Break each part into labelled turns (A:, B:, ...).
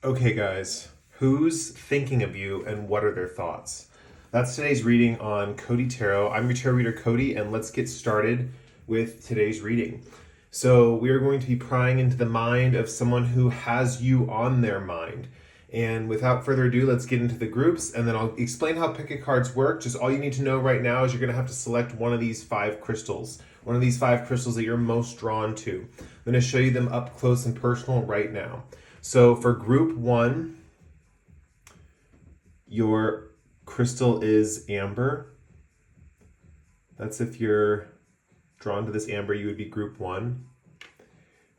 A: Okay, guys, who's thinking of you and what are their thoughts? That's today's reading on Cody Tarot. I'm your tarot reader, Cody, and let's get started with today's reading. So, we are going to be prying into the mind of someone who has you on their mind. And without further ado, let's get into the groups and then I'll explain how picket cards work. Just all you need to know right now is you're going to have to select one of these 5 crystals, one of these 5 crystals that you're most drawn to. I'm going to show you them up close and personal right now. So for group 1, your crystal is amber. That's if you're drawn to this amber, you would be group 1.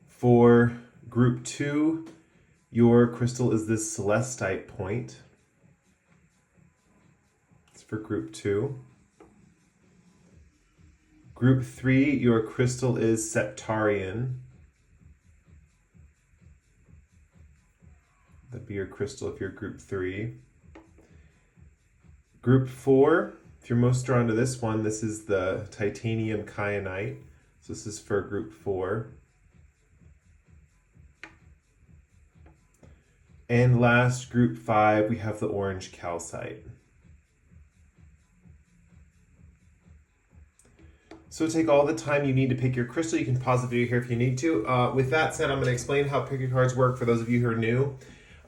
A: For group 2, your crystal is this Celestite point. It's for group 2. Group 3, your crystal is Septarian. That'd be your crystal if you're group 3. Group 4, if you're most drawn to this one, this is the titanium Kyanite. So this is for group 4. And last, group 5, we have the orange calcite. So take all the time you need to pick your crystal. You can pause the video here if you need to. With that said, I'm going to explain how picket cards work for those of you who are new.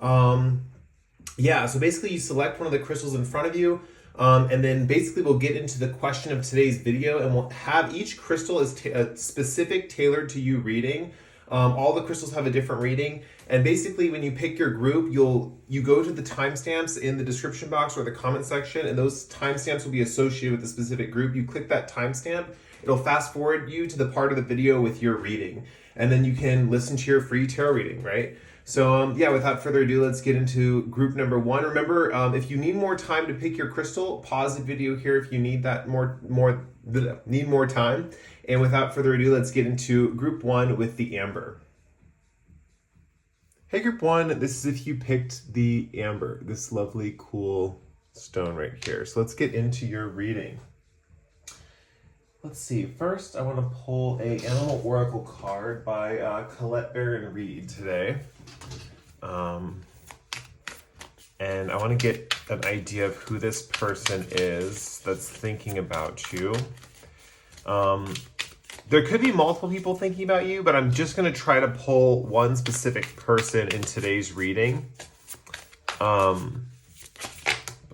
A: So basically you select one of the crystals in front of you, and then basically we'll get into the question of today's video, and we'll have each crystal as a specific tailored to you reading. All the crystals have a different reading, and basically when you pick your group, you go to the timestamps in the description box or the comment section, and those timestamps will be associated with the specific group. You click that timestamp, it'll fast forward you to the part of the video with your reading, and then you can listen to your free tarot reading, right? So without further ado, let's get into group number 1. Remember, if you need more time to pick your crystal, pause the video here if you need that need more time. And without further ado, let's get into group 1 with the amber. Hey, group 1, this is if you picked the amber, this lovely, cool stone right here. So let's get into your reading. Let's see. First, I want to pull a Animal Oracle card by Colette Baron Reed today. And I want to get an idea of who this person is that's thinking about you. There could be multiple people thinking about you, but I'm just going to try to pull one specific person in today's reading. But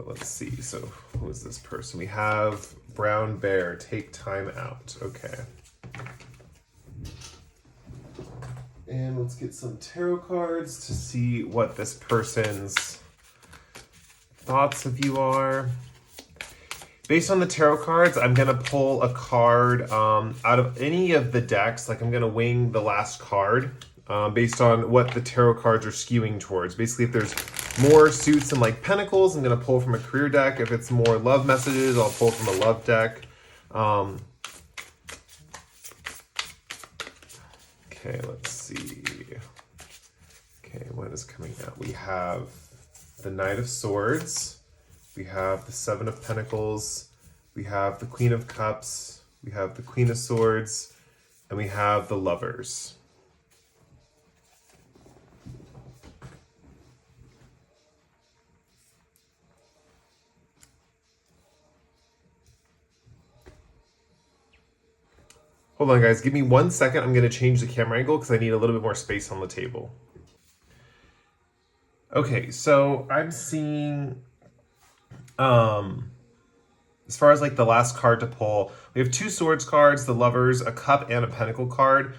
A: let's see. So who is this person? We have Brown Bear, take time out. Okay. And let's get some tarot cards to see what this person's thoughts of you are. Based on the tarot cards, I'm going to pull a card out of any of the decks. Like I'm going to wing the last card based on what the tarot cards are skewing towards. Basically, if there's more suits and like pentacles, I'm going to pull from a career deck. If it's more love messages, I'll pull from a love deck. Okay, let's see. Okay, what is coming out? We have the Knight of Swords. We have the 7 of Pentacles. We have the Queen of Cups. We have the Queen of Swords. And we have the Lovers. Hold on, guys. Give me 1 second. I'm going to change the camera angle because I need a little bit more space on the table. Okay, so I'm seeing, as far as like the last card to pull, we have 2 swords cards, the Lovers, a cup, and a pentacle card.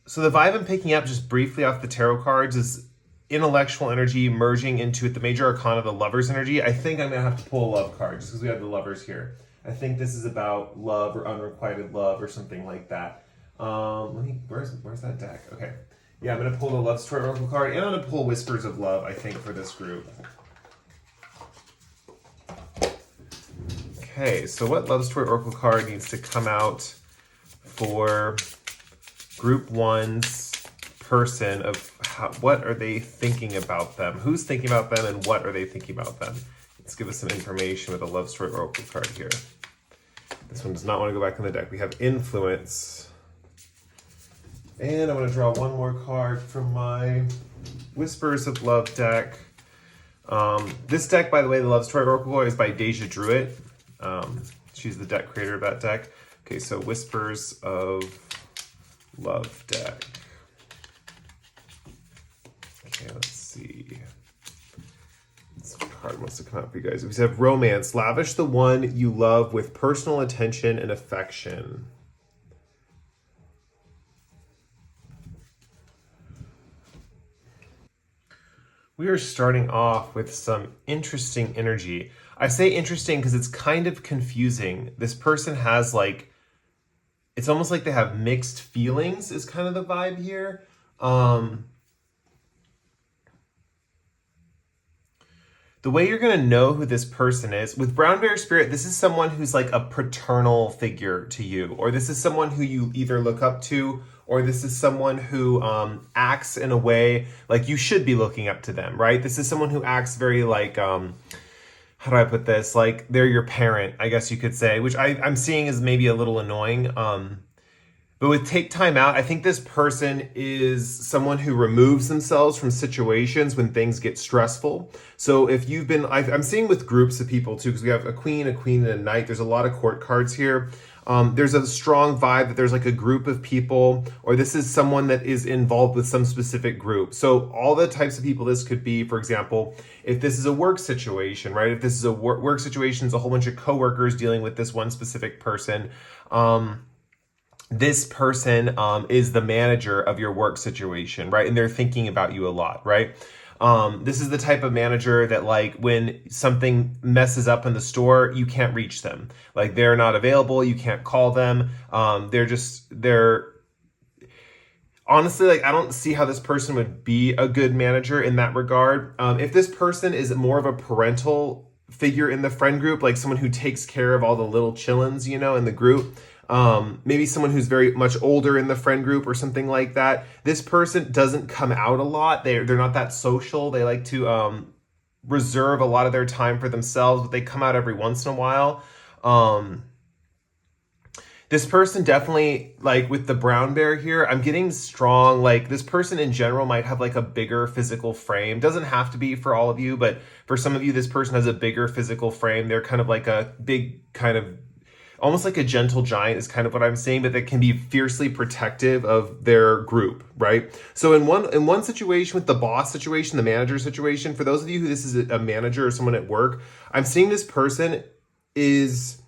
A: So the vibe I'm picking up just briefly off the tarot cards is intellectual energy merging into the major arcana, the Lovers energy. I think I'm going to have to pull a love card just because we have the Lovers here. I think this is about love or unrequited love or something like that. Where's that deck? Okay. Yeah, I'm going to pull the Love Story Oracle card, and I'm going to pull Whispers of Love, I think, for this group. Okay, so what Love Story Oracle card needs to come out for group 1's person of what are they thinking about them? Who's thinking about them and what are they thinking about them? Let's give us some information with a Love Story Oracle card here. This one does not want to go back in the deck. We have Influence. And I'm going to draw one more card from my Whispers of Love deck. This deck, by the way, the Love Story Oracle is by Deja Druitt. She's the deck creator of that deck. Okay, so Whispers of Love deck. Okay, let's see. This card wants to come out for you guys. We have Romance. Lavish the one you love with personal attention and affection. We are starting off with some interesting energy. I say interesting because it's kind of confusing. This person has like, it's almost like they have mixed feelings is kind of the vibe here. The way you're going to know who this person is, with Brown Bear Spirit, this is someone who's like a paternal figure to you, or this is someone who you either look up to, or this is someone who acts in a way like you should be looking up to them, right? This is someone who acts very like, how do I put this? Like they're your parent, I guess you could say, which I'm seeing is maybe a little annoying. But with Take Time Out, I think this person is someone who removes themselves from situations when things get stressful. So if you've been, I'm seeing with groups of people too, because we have a queen, and a knight. There's a lot of court cards here. There's a strong vibe that there's like a group of people, or this is someone that is involved with some specific group. So all the types of people this could be, for example, if this is a work situation, right? If this is a work situation, it's a whole bunch of coworkers dealing with this one specific person. This person is the manager of your work situation, right? And they're thinking about you a lot, right? This is the type of manager that like when something messes up in the store, you can't reach them. Like they're not available, you can't call them. They're honestly, like I don't see how this person would be a good manager in that regard. If this person is more of a parental figure in the friend group, like someone who takes care of all the little chillins, you know, in the group, maybe someone who's very much older in the friend group or something like that. This person doesn't come out a lot. They're not that social. They like to reserve a lot of their time for themselves, but they come out every once in a while. This person definitely, like with the brown bear here, I'm getting strong, like this person in general might have like a bigger physical frame. Doesn't have to be for all of you, but for some of you, this person has a bigger physical frame. They're kind of like a big kind of, almost like a gentle giant is kind of what I'm saying, but that can be fiercely protective of their group, right? So in one situation with the boss situation, the manager situation, for those of you who this is a manager or someone at work, I'm seeing this person is,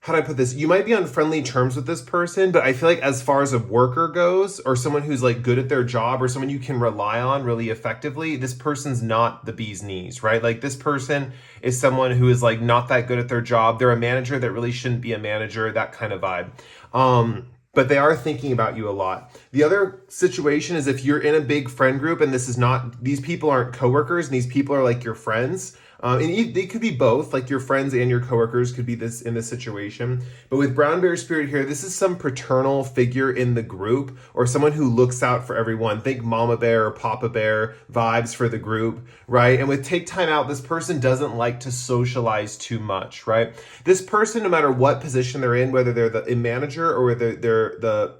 A: how do I put this? You might be on friendly terms with this person, but I feel like as far as a worker goes, or someone who's like good at their job, or someone you can rely on really effectively, this person's not the bee's knees, right? Like this person is someone who is like not that good at their job. They're a manager that really shouldn't be a manager, that kind of vibe. But they are thinking about you a lot. The other situation is if you're in a big friend group and these people aren't coworkers and these people are like your friends. And they could be both, like your friends and your coworkers could be in this situation. But with Brown Bear Spirit here, this is some paternal figure in the group or someone who looks out for everyone. Think Mama Bear or Papa Bear vibes for the group, right? And with Take Time Out, this person doesn't like to socialize too much, right? This person, no matter what position they're in, whether they're the manager or whether they're the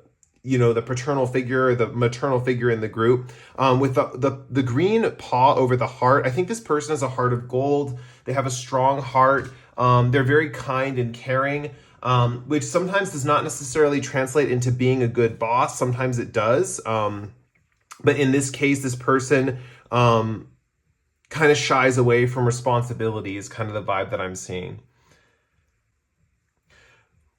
A: paternal figure or the maternal figure in the group, with the green paw over the heart, I think this person has a heart of gold. They have a strong heart. They're very kind and caring, which sometimes does not necessarily translate into being a good boss. Sometimes it does. But in this case, this person kind of shies away from responsibility is kind of the vibe that I'm seeing.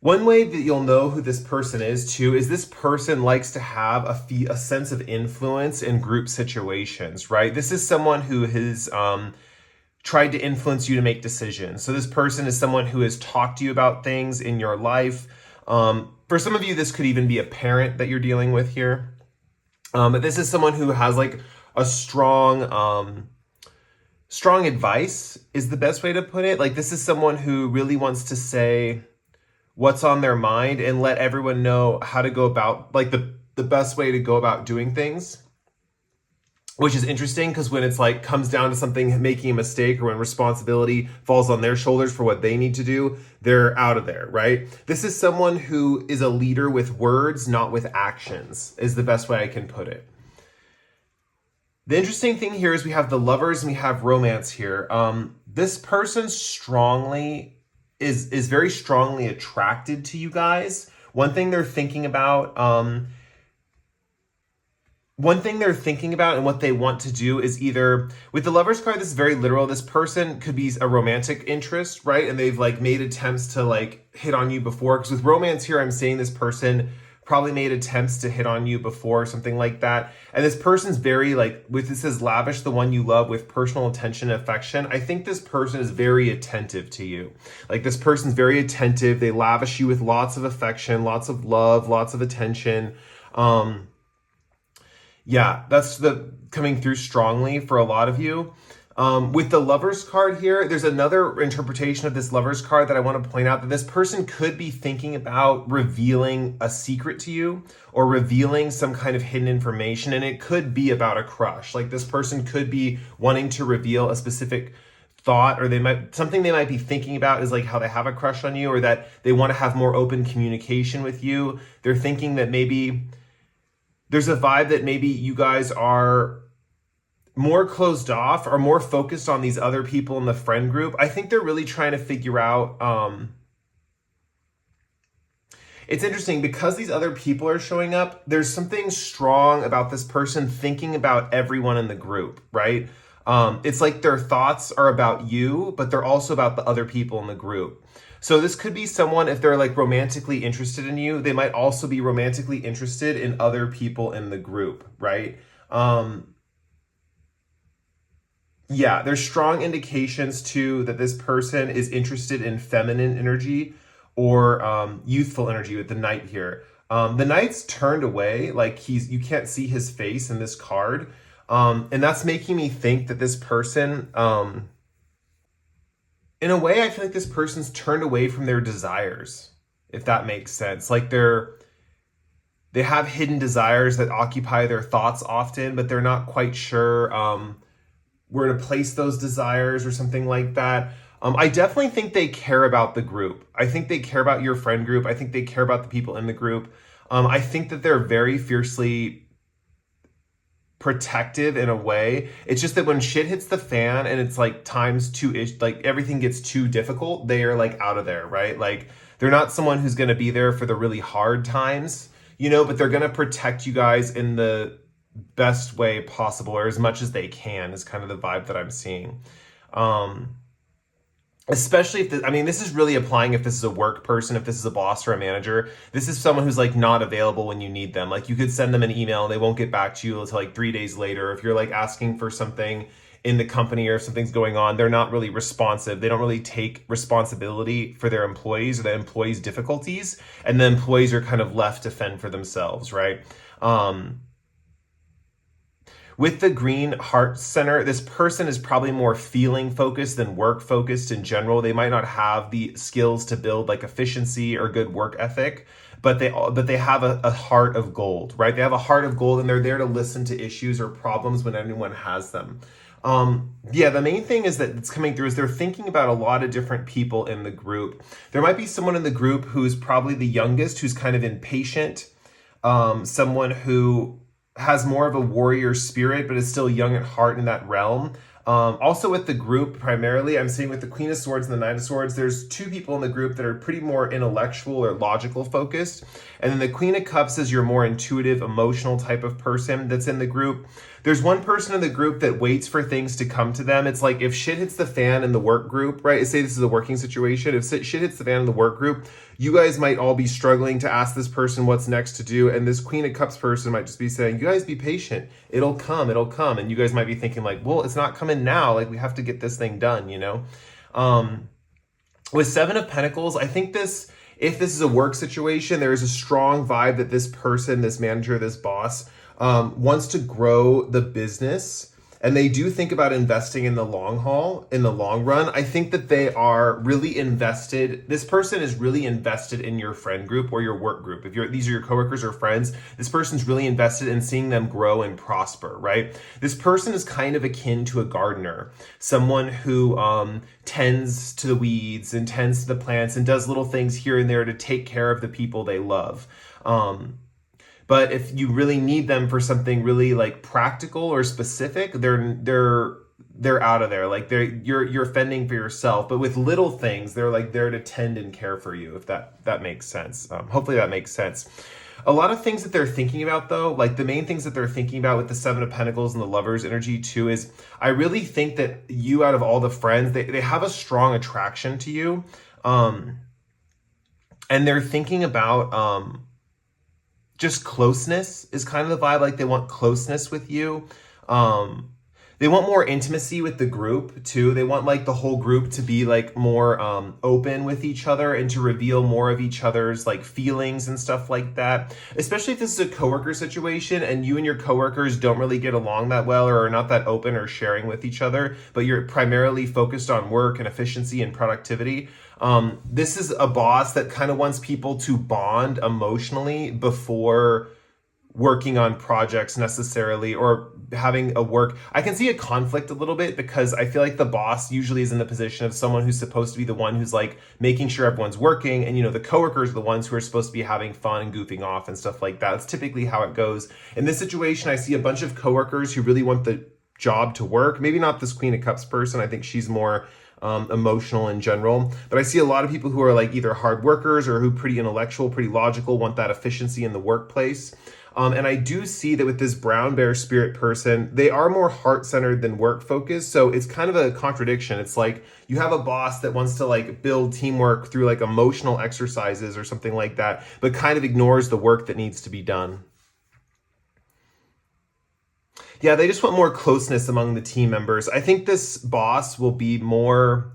A: One way that you'll know who this person is too is this person likes to have a sense of influence in group situations, right? This is someone who has tried to influence you to make decisions. So this person is someone who has talked to you about things in your life. For some of you, this could even be a parent that you're dealing with here. But this is someone who has like a strong advice is the best way to put it. Like this is someone who really wants to say what's on their mind and let everyone know how to go about, like the best way to go about doing things. which is interesting because when it's like comes down to something making a mistake or when responsibility falls on their shoulders for what they need to do, they're out of there, right? This is someone who is a leader with words, not with actions, is the best way I can put it. The interesting thing here is we have the Lovers and we have Romance here. This person is very strongly attracted to you guys. One thing they're thinking about and what they want to do is either, with the Lovers card, this is very literal. This person could be a romantic interest, right? And they've like made attempts to like hit on you before. Because with Romance here, I'm saying this person probably made attempts to hit on you before, something like that. And this person's very like, with this says lavish the one you love with personal attention and affection. I think this person is very attentive to you. Like this person's very attentive. They lavish you with lots of affection, lots of love, lots of attention. Yeah, that's coming through strongly for a lot of you. With the Lovers card here, there's another interpretation of this Lovers card that I want to point out, that this person could be thinking about revealing a secret to you or revealing some kind of hidden information, and it could be about a crush. Like this person could be wanting to reveal a specific thought, or something they might be thinking about is like how they have a crush on you, or that they want to have more open communication with you. They're thinking that maybe there's a vibe that maybe you guys are more closed off or more focused on these other people in the friend group. I think they're really trying to figure out, it's interesting because these other people are showing up. There's something strong about this person thinking about everyone in the group, right? It's like their thoughts are about you, but they're also about the other people in the group. So this could be someone, if they're like romantically interested in you, they might also be romantically interested in other people in the group, right? Yeah, there's strong indications too that this person is interested in feminine energy or youthful energy with the Knight here. The Knight's turned away, like you can't see his face in this card. And that's making me think that this person, in a way, I feel like this person's turned away from their desires, if that makes sense. Like they have hidden desires that occupy their thoughts often, but they're not quite sure where to place those desires or something like that. I definitely think they care about the group. I think they care about your friend group. I think they care about the people in the group. I think that they're very fiercely protective in a way. It's just that when shit hits the fan and it's like times two-ish, like everything gets too difficult, they are like out of there, right? Like they're not someone who's going to be there for the really hard times, but they're going to protect you guys in the best way possible, or as much as they can, is kind of the vibe that I'm seeing. Especially if this is really applying if this is a work person, if this is a boss or a manager. This is someone who's like not available when you need them. Like you could send them an email and they won't get back to you until like 3 days later. If you're like asking for something in the company or if something's going on, they're not really responsive. They don't really take responsibility for their employees or the employees' difficulties, and the employees are kind of left to fend for themselves, right? With the green heart center, this person is probably more feeling focused than work focused in general. They might not have the skills to build like efficiency or good work ethic, but they have a heart of gold, right? They have a heart of gold and they're there to listen to issues or problems when anyone has them. The main thing is that it's coming through is they're thinking about a lot of different people in the group. There might be someone in the group who's probably the youngest, who's kind of impatient, someone who has more of a warrior spirit, but is still young at heart in that realm. Also with the group, primarily, I'm seeing with the Queen of Swords and the Knight of Swords, there's two people in the group that are pretty more intellectual or logical focused. And then the Queen of Cups is your more intuitive, emotional type of person that's in the group. There's one person in the group that waits for things to come to them. It's like if shit hits the fan in the work group, right? Say this is a working situation. If shit hits the fan in the work group, you guys might all be struggling to ask this person what's next to do. And this Queen of Cups person might just be saying, you guys be patient. It'll come. And you guys might be thinking like, well, it's not coming now. Like we have to get this thing done, With Seven of Pentacles, I think if this is a work situation, there is a strong vibe that this person, this manager, this boss, wants to grow the business and they do think about investing in the long haul, in the long run. I think that they are really invested. This person is really invested in your friend group or your work group. If these are your coworkers or friends, this person's really invested in seeing them grow and prosper, right? This person is kind of akin to a gardener, someone who tends to the weeds and tends to the plants and does little things here and there to take care of the people they love. But if you really need them for something really like practical or specific, they're out of there. Like you're fending for yourself. But with little things, they're like there to tend and care for you. If that makes sense. Hopefully that makes sense. A lot of things that they're thinking about, though, like the main things that they're thinking about with the Seven of Pentacles and the Lover's energy too, is I really think that you, out of all the friends, they have a strong attraction to you, and they're thinking about just closeness is kind of the vibe. Like they want closeness with you. They want more intimacy with the group too. They want like the whole group to be like more open with each other and to reveal more of each other's like feelings and stuff like that. Especially if this is a coworker situation and you and your coworkers don't really get along that well or are not that open or sharing with each other, but you're primarily focused on work and efficiency and productivity. This is a boss that kind of wants people to bond emotionally before working on projects necessarily, or having a work. I can see a conflict a little bit because I feel like the boss usually is in the position of someone who's supposed to be the one who's like making sure everyone's working, and the coworkers are the ones who are supposed to be having fun and goofing off and stuff like that. That's typically how it goes. In this situation, I see a bunch of coworkers who really want the job to work. Maybe not this Queen of Cups person. I think she's more emotional in general, but I see a lot of people who are like either hard workers or who pretty intellectual, pretty logical, want that efficiency in the workplace. And I do see that with this brown bear spirit person, they are more heart-centered than work-focused. So it's kind of a contradiction. It's like you have a boss that wants to like build teamwork through like emotional exercises or something like that, but kind of ignores the work that needs to be done. Yeah, they just want more closeness among the team members. I think this boss will be more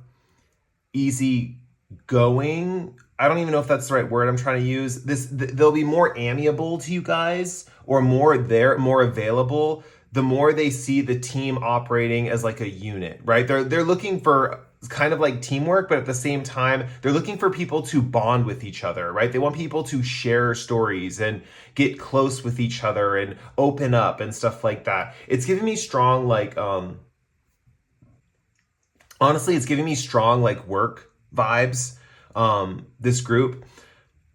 A: easygoing. I don't even know if that's the right word I'm trying to use. They'll be more amiable to you guys, or more available, the more they see the team operating as like a unit, right? They're looking for kind of like teamwork, but at the same time, they're looking for people to bond with each other, right? They want people to share stories and get close with each other and open up and stuff like that. It's giving me strong, like, honestly, it's giving me strong, like, work vibes, this group.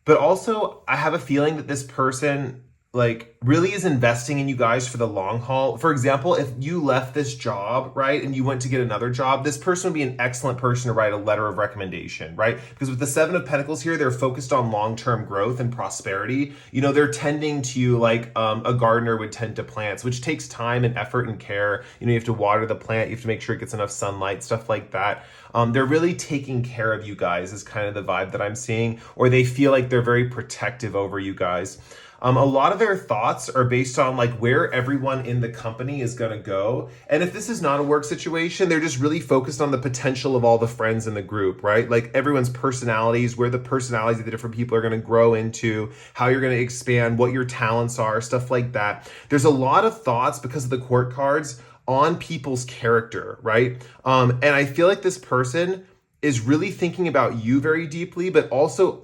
A: But also, I have a feeling that this person like really is investing in you guys for the long haul. For example, if you left this job, right, and you went to get another job, this person would be an excellent person to write a letter of recommendation, right? Because with the Seven of Pentacles here, they're focused on long-term growth and prosperity. They're tending to you like a gardener would tend to plants, which takes time and effort and care. You have to water the plant, you have to make sure it gets enough sunlight, stuff like that. They're really taking care of you guys is kind of the vibe that I'm seeing, or they feel like they're very protective over you guys. A lot of their thoughts are based on like where everyone in the company is going to go. And if this is not a work situation, they're just really focused on the potential of all the friends in the group, right? Like everyone's personalities, where the personalities of the different people are going to grow into, how you're going to expand, what your talents are, stuff like that. There's a lot of thoughts because of the court cards on people's character, right? And I feel like this person is really thinking about you very deeply, but also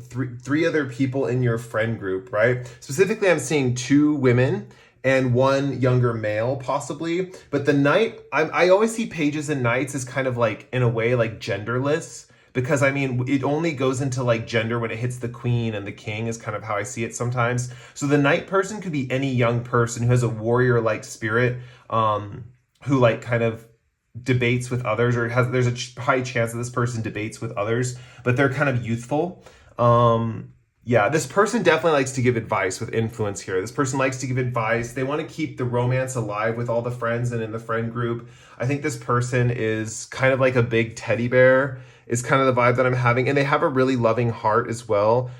A: three other people in your friend group, right? Specifically, I'm seeing 2 women and 1 younger male, possibly. But the knight, I always see pages and knights as kind of like, in a way, like genderless. Because I mean, it only goes into like gender when it hits the queen and the king is kind of how I see it sometimes. So the knight person could be any young person who has a warrior-like spirit, who like kind of debates with others, or there's a high chance that this person debates with others, but they're kind of youthful. Yeah, this person definitely likes to give advice with influence here. This person likes to give advice. They want to keep the romance alive with all the friends and in the friend group. I think this person is kind of like a big teddy bear is kind of the vibe that I'm having. And they have a really loving heart as well.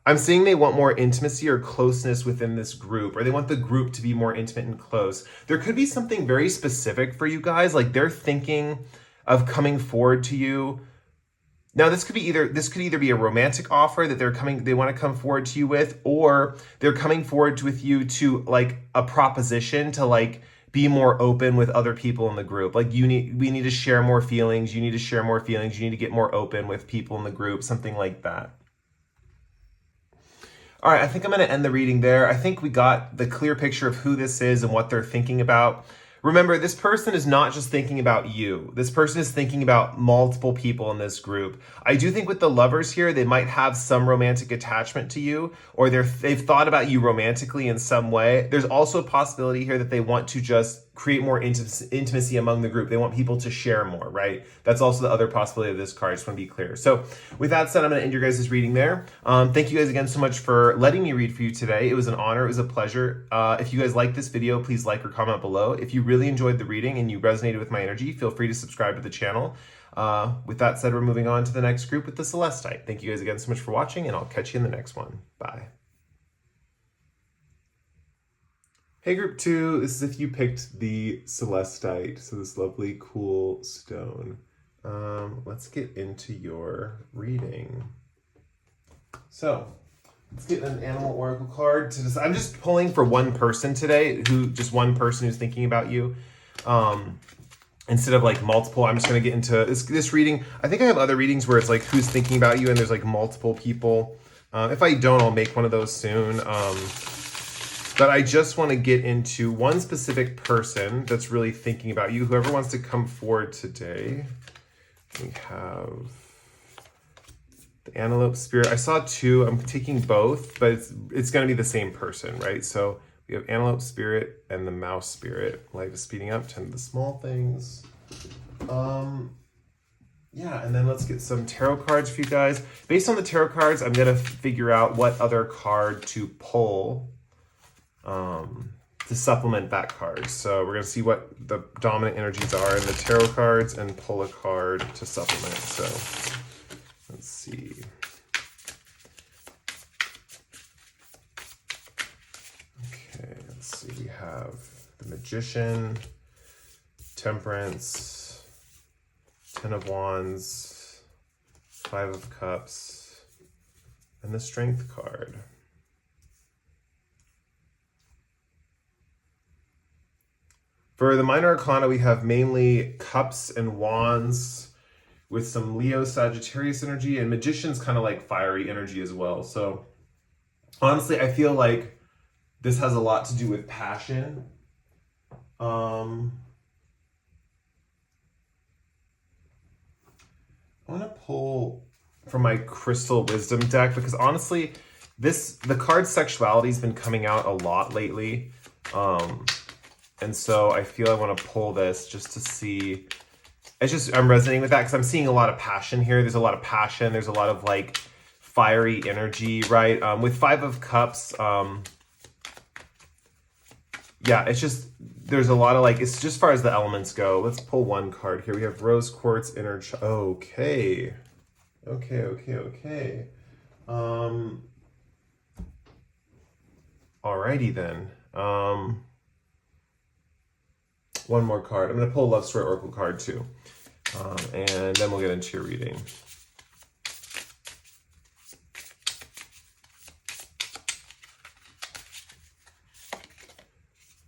A: I'm seeing they want more intimacy or closeness within this group, or they want the group to be more intimate and close. There could be something very specific for you guys. Like they're thinking of coming forward to you. Now, this could either be a romantic offer that they want to come forward to you with, or they're coming forward with you to like a proposition to like be more open with other people in the group. Like we need to share more feelings. You need to share more feelings. You need to get more open with people in the group, something like that. All right, I think I'm going to end the reading there. I think we got the clear picture of who this is and what they're thinking about. Remember, this person is not just thinking about you. This person is thinking about multiple people in this group. I do think with the lovers here, they might have some romantic attachment to you, or they've thought about you romantically in some way. There's also a possibility here that they want to just create more intimacy among the group. They want people to share more, right? That's also the other possibility of this card. I just want to be clear. So with that said, I'm going to end your guys' reading there. Thank you guys again so much for letting me read for you today. It was an honor. It was a pleasure. If you guys like this video, please like or comment below. If you really enjoyed the reading and you resonated with my energy, feel free to subscribe to the channel. With that said, we're moving on to the next group with the Celestite. Thank you guys again so much for watching, and I'll catch you in the next one. Bye. Hey group 2, this is if you picked the Celestite, so this lovely cool stone. Let's get into your reading. So, let's get an animal oracle card. I'm just pulling for one person today, just one person who's thinking about you. Instead of like multiple, I'm just going to get into this reading. I think I have other readings where it's like who's thinking about you and there's like multiple people. If I don't, I'll make one of those soon. But I just want to get into one specific person that's really thinking about you. Whoever wants to come forward today. We have the Antelope Spirit. I saw 2. I'm taking both, but it's going to be the same person, right? So we have Antelope Spirit and the Mouse Spirit. Life is speeding up. Tend to the small things. Yeah, and then let's get some tarot cards for you guys. Based on the tarot cards, I'm going to figure out what other card to pull to supplement that card. So we're going to see what the dominant energies are in the tarot cards and pull a card to supplement. So let's see. Okay, let's see. We have the Magician, Temperance, 10 of Wands, 5 of Cups, and the Strength card. For the minor arcana, we have mainly Cups and Wands with some Leo Sagittarius energy, and Magician's kind of like fiery energy as well. So honestly, I feel like this has a lot to do with passion. I want to pull from my Crystal Wisdom deck because honestly, the card Sexuality has been coming out a lot lately. And so I feel I want to pull this just to see. I'm resonating with that because I'm seeing a lot of passion here. There's a lot of passion. There's a lot of like fiery energy, right? With 5 of Cups, yeah, it's just, there's a lot of like, it's just as far as the elements go. Let's pull one card here. We have Rose Quartz Inner Okay. Alrighty then. One more card. I'm going to pull a Love Story Oracle card too. And then we'll get into your reading.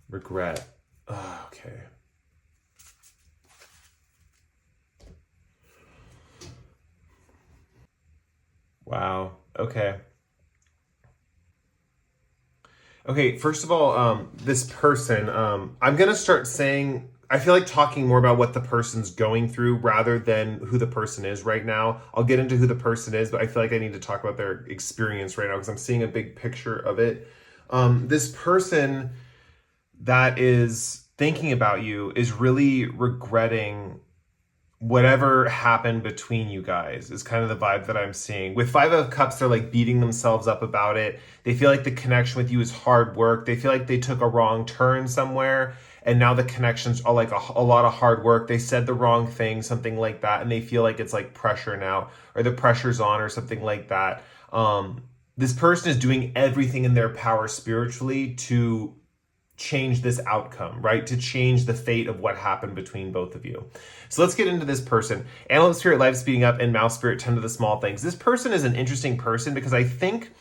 A: Regret. Oh, okay. Wow. Okay. Okay, first of all, this person, I'm going to start saying, I feel like talking more about what the person's going through rather than who the person is right now. I'll get into who the person is, but I feel like I need to talk about their experience right now because I'm seeing a big picture of it. This person that is thinking about you is really regretting whatever happened between you guys is kind of the vibe that I'm seeing. With 5 of Cups, they're like beating themselves up about it. They feel like the connection with you is hard work. They feel like they took a wrong turn somewhere and now the connections are like a lot of hard work. They said the wrong thing, something like that, and they feel like it's like pressure now or the pressure's on or something like that. This person is doing everything in their power spiritually to change this outcome, right? To change the fate of what happened between both of you. So let's get into this person. Antelope Spirit, Life Speeding Up, and Mouse Spirit, Tend to the Small Things. This person is an interesting person because I think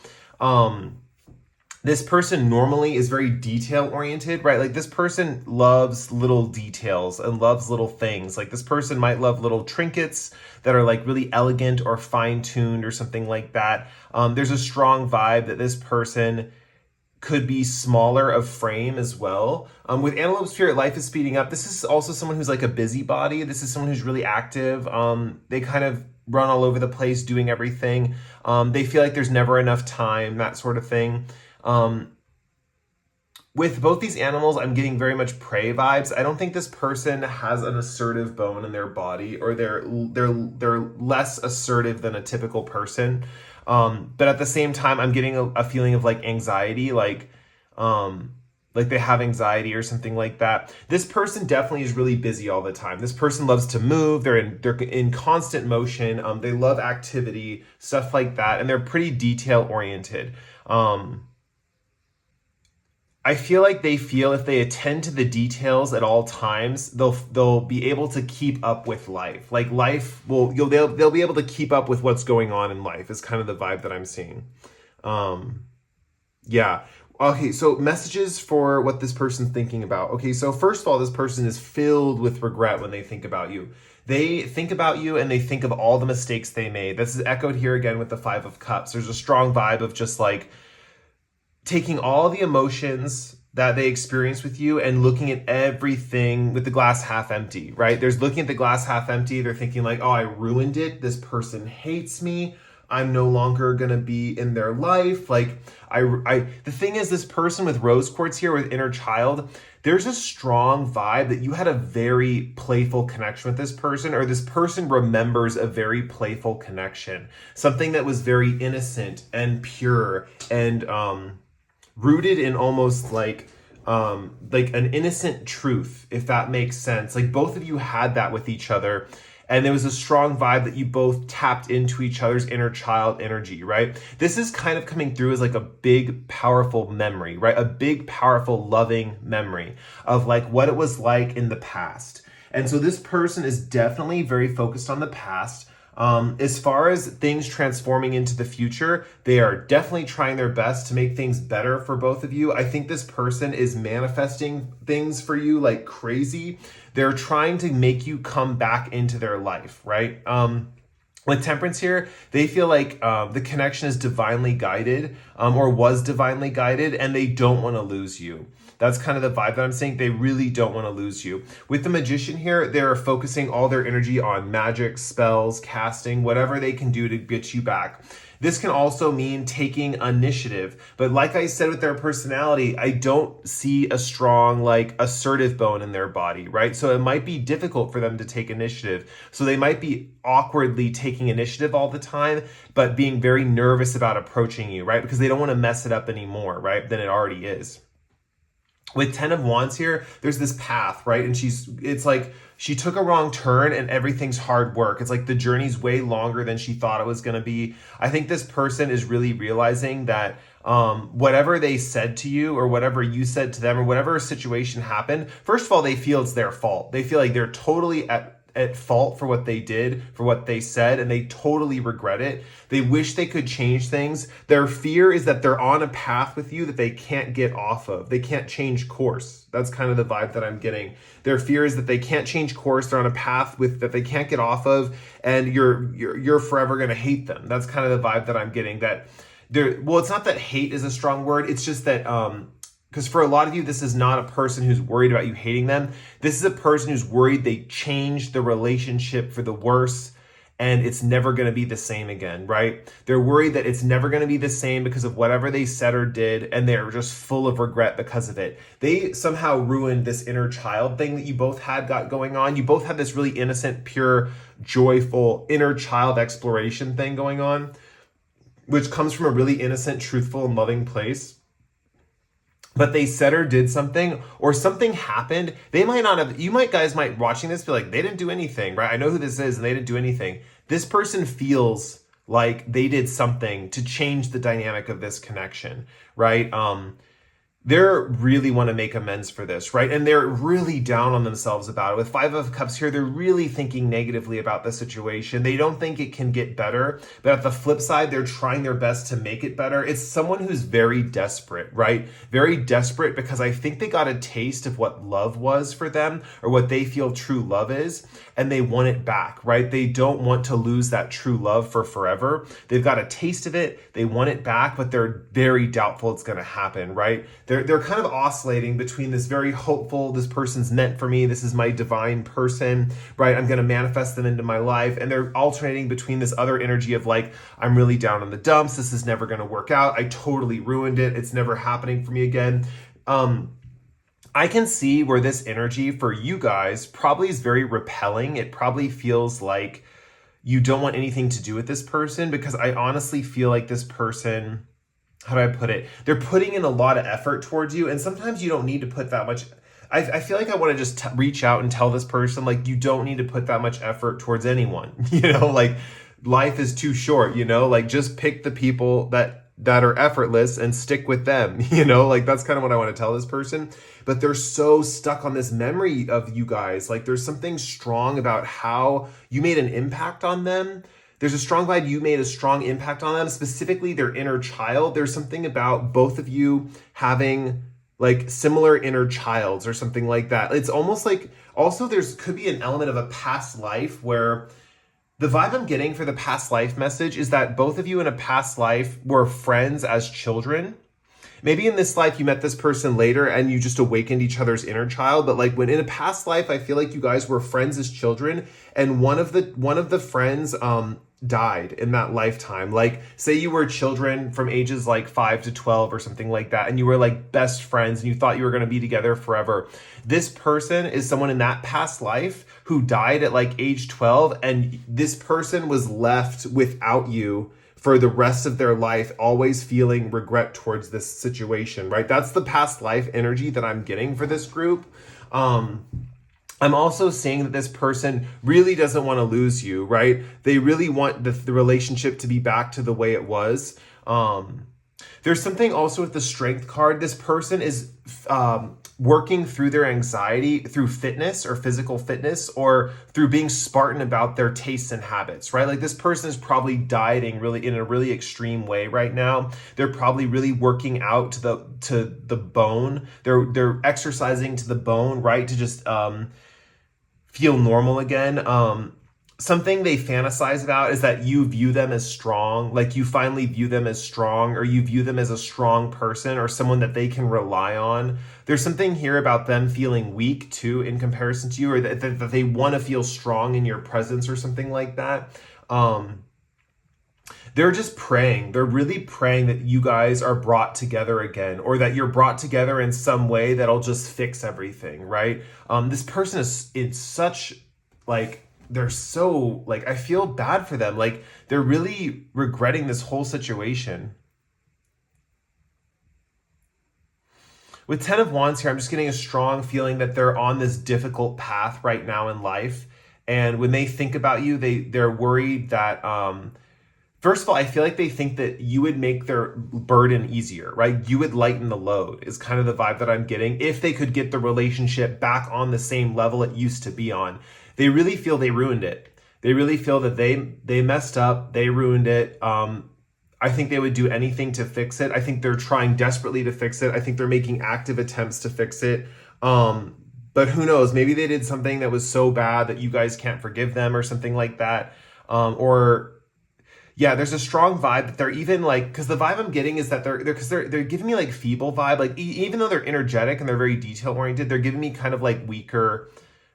A: This person normally is very detail oriented, right? Like this person loves little details and loves little things. Like this person might love little trinkets that are like really elegant or fine tuned or something like that. There's a strong vibe that this person could be smaller of frame as well. With Antelope Spirit, life is speeding up. This is also someone who's like a busybody. This is someone who's really active. They kind of run all over the place doing everything. They feel like there's never enough time, that sort of thing. With both these animals, I'm getting very much prey vibes. I don't think this person has an assertive bone in their body, or they're less assertive than a typical person. But at the same time, I'm getting a feeling of like anxiety, like they have anxiety or something like that. This person definitely is really busy all the time. This person loves to move. They're in constant motion. They love activity, stuff like that, and they're pretty detail oriented. I feel like they feel if they attend to the details at all times, they'll be able to keep up with life. Like life they'll be able to keep up with what's going on in life is kind of the vibe that I'm seeing. Yeah. Okay, so messages for what this person's thinking about. Okay, so first of all, this person is filled with regret when they think about you. They think about you and they think of all the mistakes they made. This is echoed here again with the Five of Cups. There's a strong vibe of just like taking all the emotions that they experience with you and looking at everything with the glass half empty, right? There's looking at the glass half empty. They're thinking like, oh, I ruined it. This person hates me. I'm no longer going to be in their life. Like the thing is, this person with rose quartz here with inner child, there's a strong vibe that you had a very playful connection with this person, or this person remembers a very playful connection, something that was very innocent and pure and, rooted in almost like an innocent truth, if that makes sense. Like both of you had that with each other, and there was a strong vibe that you both tapped into each other's inner child energy, right? This is kind of coming through as like a big, powerful memory, right? A big, powerful, loving memory of like what it was like in the past. And so this person is definitely very focused on the past. As far as things transforming into the future, they are definitely trying their best to make things better for both of you. I think this person is manifesting things for you like crazy. They're trying to make you come back into their life, right? With Temperance here, they feel like the connection is divinely guided, or was divinely guided, and they don't want to lose you. That's kind of the vibe that I'm saying. They really don't want to lose you. With the Magician here, they're focusing all their energy on magic, spells, casting, whatever they can do to get you back. This can also mean taking initiative. But like I said with their personality, I don't see a strong, like, assertive bone in their body, right? So it might be difficult for them to take initiative. So they might be awkwardly taking initiative all the time, but being very nervous about approaching you, right? Because they don't want to mess it up anymore, right, than it already is. With 10 of Wands here, there's this path, right? And it's like she took a wrong turn and everything's hard work. It's like the journey's way longer than she thought it was going to be. I think this person is really realizing that whatever they said to you, or whatever you said to them, or whatever situation happened, first of all, they feel it's their fault. They feel like they're totally at fault for what they did, for what they said, and they totally regret it. They wish they could change things. Their fear is that they're on a path with you that they can't get off of. They can't change course. That's kind of the vibe that I'm getting. Their fear is that they can't change course. They're on a path that they can't get off of, and you're forever going to hate them. That's kind of the vibe that I'm getting. It's not that hate is a strong word. It's just that because for a lot of you, this is not a person who's worried about you hating them. This is a person who's worried they changed the relationship for the worse and it's never going to be the same again, right? They're worried that it's never going to be the same because of whatever they said or did, and they're just full of regret because of it. They somehow ruined this inner child thing that you both had got going on. You both had this really innocent, pure, joyful inner child exploration thing going on, which comes from a really innocent, truthful, and loving place. But they said or did something, or something happened. They might not have, guys might watching this be like, they didn't do anything, right? I know who this is and they didn't do anything. This person feels like they did something to change the dynamic of this connection, right? really want to make amends for this, right? And they're really down on themselves about it. With Five of Cups here, they're really thinking negatively about the situation. They don't think it can get better, but at the flip side, they're trying their best to make it better. It's someone who's very desperate, right? Very desperate, because I think they got a taste of what love was for them, or what they feel true love is, and they want it back, right? They don't want to lose that true love for forever. They've got a taste of it, they want it back, but they're very doubtful it's going to happen, right? They're kind of oscillating between this very hopeful, this person's meant for me, this is my divine person, right? I'm going to manifest them into my life. And they're alternating between this other energy of like, I'm really down in the dumps, this is never going to work out, I totally ruined it, it's never happening for me again. I can see where this energy for you guys probably is very repelling. It probably feels like you don't want anything to do with this person, because I honestly feel like this person, how do I put it? They're putting in a lot of effort towards you, and sometimes you don't need to put that much. I feel like I want to just reach out and tell this person, like, you don't need to put that much effort towards anyone. Like, life is too short, like, just pick the people that are effortless and stick with them, like, that's kind of what I want to tell this person. But they're so stuck on this memory of you guys. Like, there's something strong about how you made an impact on them. There's a strong vibe you made a strong impact on them, specifically their inner child. There's something about both of you having like similar inner childs or something like that. It's almost like, also could be an element of a past life, where the vibe I'm getting for the past life message is that both of you in a past life were friends as children. Maybe in this life you met this person later and you just awakened each other's inner child, but like when in a past life, I feel like you guys were friends as children, and one of the friends died in that lifetime. Like, say you were children from ages like 5 to 12 or something like that, and you were like best friends and you thought you were going to be together forever. This person is someone in that past life who died at like age 12, and this person was left without you for the rest of their life, always feeling regret towards this situation, right? That's the past life energy that I'm getting for this group. I'm also seeing that this person really doesn't want to lose you, right? They really want the relationship to be back to the way it was. There's something also with the Strength card. This person is working through their anxiety through fitness or physical fitness, or through being Spartan about their tastes and habits, right? Like, this person is probably dieting really in a really extreme way right now. They're probably really working out to the bone. They're exercising to the bone, right? To just feel normal again. Something they fantasize about is that you view them as strong, like you finally view them as strong, or you view them as a strong person or someone that they can rely on. There's something here about them feeling weak too in comparison to you, or that they want to feel strong in your presence or something like that. They're just praying. They're really praying that you guys are brought together again, or that you're brought together in some way that'll just fix everything, right? This person is in such like, they're so like, I feel bad for them. Like, they're really regretting this whole situation. With 10 of Wands here, I'm just getting a strong feeling that they're on this difficult path right now in life. And when they think about you, they're worried that, first of all, I feel like they think that you would make their burden easier, right? You would lighten the load is kind of the vibe that I'm getting, if they could get the relationship back on the same level it used to be on. They really feel they ruined it. They really feel that they messed up, they ruined it. I think they would do anything to fix it. I think they're trying desperately to fix it. I think they're making active attempts to fix it. But who knows? Maybe they did something that was so bad that you guys can't forgive them or something like that. Yeah, there's a strong vibe that they're even like, because the vibe I'm getting is that they're giving me like feeble vibe. Like, even though they're energetic and they're very detail oriented, they're giving me kind of like weaker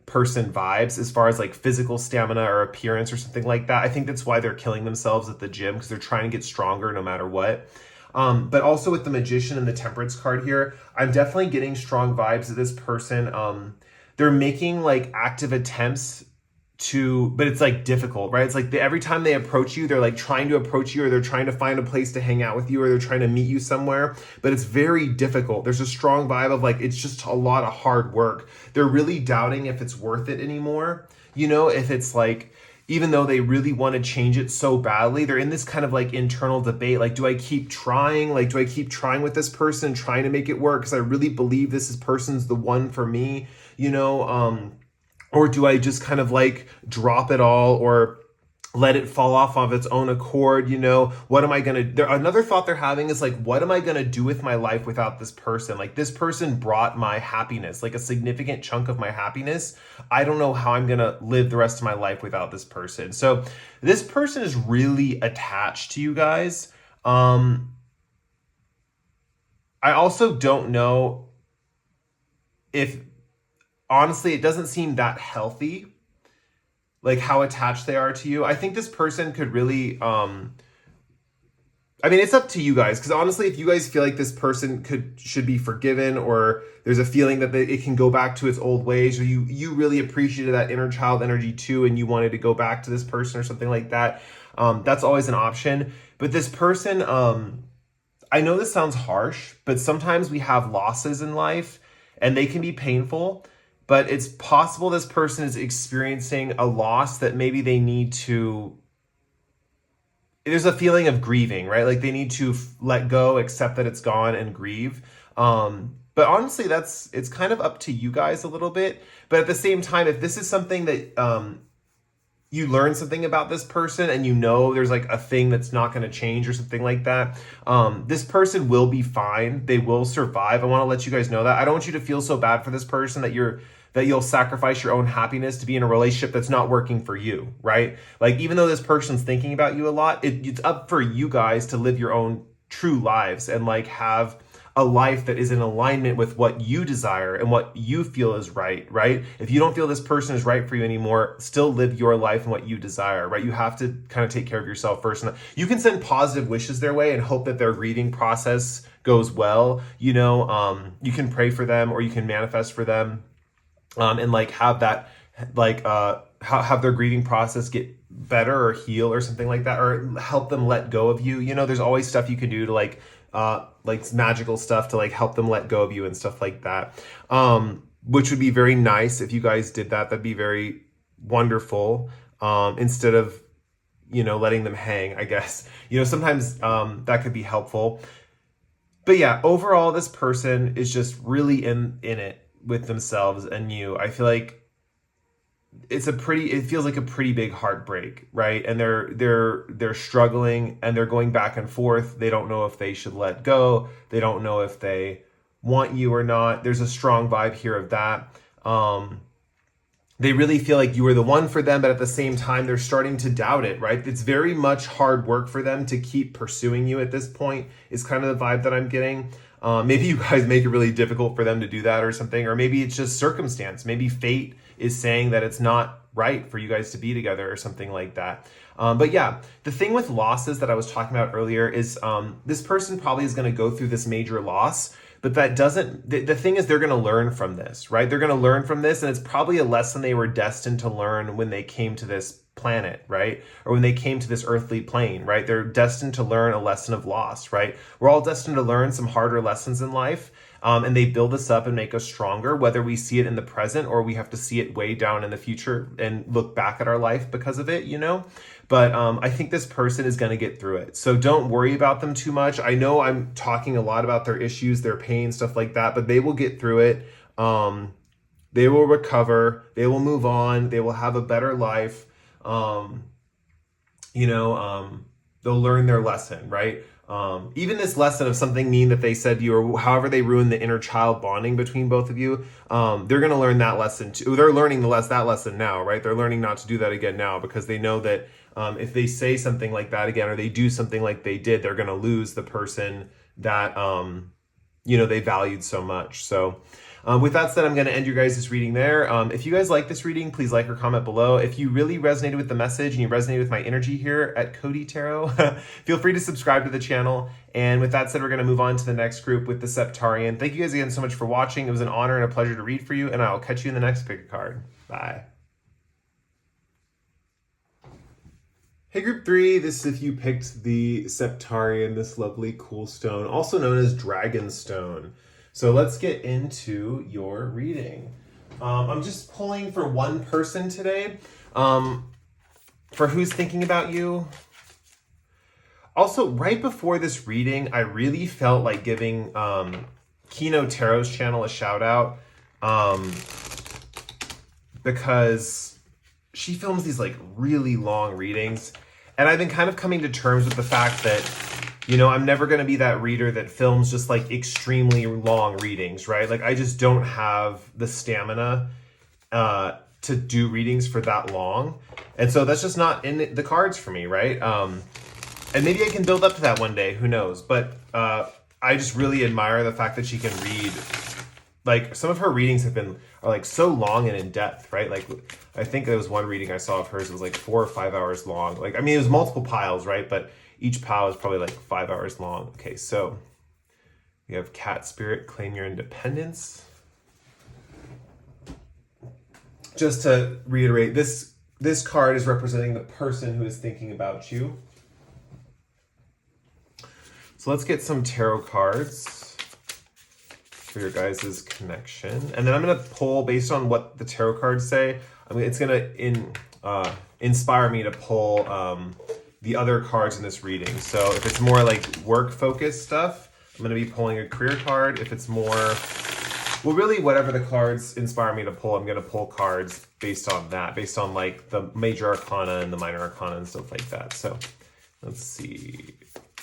A: person vibes as far as like physical stamina or appearance or something like that. I think that's why they're killing themselves at the gym, because they're trying to get stronger no matter what. But also with the Magician and the Temperance card here, I'm definitely getting strong vibes that this person, they're making like active attempts but it's like difficult, right? It's like every time they approach you, they're like trying to approach you, or they're trying to find a place to hang out with you, or they're trying to meet you somewhere, but it's very difficult. There's a strong vibe of like, it's just a lot of hard work. They're really doubting if it's worth it anymore. If it's like, even though they really want to change it so badly, they're in this kind of like internal debate. Like, do I keep trying? Like, do I keep trying with this person, trying to make it work? Because I really believe person's the one for me, you know? Or do I just kind of like drop it all or let it fall off of its own accord? You know, what am I going to, another thought they're having is like, what am I going to do with my life without this person? Like, this person brought my happiness, like a significant chunk of my happiness. I don't know how I'm going to live the rest of my life without this person. So this person is really attached to you guys. I also don't know if, honestly, it doesn't seem that healthy, like how attached they are to you. I think this person could really, I mean, it's up to you guys, because honestly, if you guys feel like this person should be forgiven, or there's a feeling that it can go back to its old ways, or you really appreciated that inner child energy too, and you wanted to go back to this person or something like that, that's always an option. But this person, I know this sounds harsh, but sometimes we have losses in life and they can be painful. But it's possible this person is experiencing a loss that maybe they need to, there's a feeling of grieving, right? Like they need to let go, accept that it's gone, and grieve. But honestly, it's kind of up to you guys a little bit. But at the same time, if this is something that you learn something about this person and you know there's like a thing that's not going to change or something like that, this person will be fine. They will survive. I want to let you guys know that. I don't want you to feel so bad for this person that you'll sacrifice your own happiness to be in a relationship that's not working for you, right? Like, even though this person's thinking about you a lot, it's up for you guys to live your own true lives and like have a life that is in alignment with what you desire and what you feel is right? If you don't feel this person is right for you anymore, still live your life and what you desire, right? You have to kind of take care of yourself first. And you can send positive wishes their way and hope that their grieving process goes well. You know, you can pray for them, or you can manifest for them, and like have that, like have their grieving process get better or heal or something like that, or help them let go of you. You know, there's always stuff you can do to like magical stuff to like help them let go of you and stuff like that, which would be very nice if you guys did that. That'd be very wonderful, instead of, you know, letting them hang, I guess. You know, sometimes that could be helpful. But yeah, overall, this person is just really in it with themselves and you. I feel like it feels like a pretty big heartbreak, right? And they're struggling and they're going back and forth. They don't know if they should let go. They don't know if they want you or not. There's a strong vibe here of that. They really feel like you were the one for them, but at the same time, they're starting to doubt it, right? It's very much hard work for them to keep pursuing you at this point, is kind of the vibe that I'm getting. Maybe you guys make it really difficult for them to do that or something, or maybe it's just circumstance. Maybe fate is saying that it's not right for you guys to be together or something like that. But yeah, the thing with losses that I was talking about earlier is this person probably is going to go through this major loss, but that doesn't, the thing is they're going to learn from this, right? They're going to learn from this, and it's probably a lesson they were destined to learn when they came to this planet, right? Or when they came to this earthly plane, right? They're destined to learn a lesson of loss, right? We're all destined to learn some harder lessons in life. And they build us up and make us stronger, whether we see it in the present or we have to see it way down in the future and look back at our life because of it, you know? But I think this person is going to get through it. So don't worry about them too much. I know I'm talking a lot about their issues, their pain, stuff like that, but they will get through it. They will recover. They will move on. They will have a better life. They'll learn their lesson, right? Even this lesson of something mean that they said to you, or however they ruined the inner child bonding between both of you, they're going to learn that lesson too. They're learning that lesson now, right? They're learning not to do that again now, because they know that if they say something like that again, or they do something like they did, they're going to lose the person that they valued so much. So with that said, I'm going to end your guys' reading there. If you guys like this reading, please like or comment below. If you really resonated with the message and you resonated with my energy here at Cody Tarot, feel free to subscribe to the channel. And with that said, we're going to move on to the next group with the Septarian. Thank you guys again so much for watching. It was an honor and a pleasure to read for you, and I'll catch you in the next pick a card. Bye. Hey group 3, this is if you picked the Septarian, this lovely cool stone, also known as Dragon Stone. So let's get into your reading. I'm just pulling for one person today. for who's thinking about you. Also, right before this reading, I really felt like giving Kino Tarot's channel a shout out because she films these like really long readings. And I've been kind of coming to terms with the fact that, you know, I'm never going to be that reader that films just like extremely long readings, right? Like I just don't have the stamina to do readings for that long. And so that's just not in the cards for me, right? And maybe I can build up to that one day, who knows? But I just really admire the fact that she can read. Like some of her readings are like so long and in depth, right? Like I think there was one reading I saw of hers, it was like 4 or 5 hours long. Like, I mean, it was multiple piles, right? But each pile is probably like 5 hours long. Okay, so we have Cat Spirit, claim your independence. Just to reiterate, this card is representing the person who is thinking about you. So let's get some tarot cards for your guys' connection. And then I'm going to pull based on what the tarot cards say. I mean, it's going to inspire me to pull the other cards in this reading. So if it's more like work-focused stuff, I'm going to be pulling a career card. If it's more, well, really whatever the cards inspire me to pull, I'm going to pull cards based on that, based on like the major arcana and the minor arcana and stuff like that. So let's see.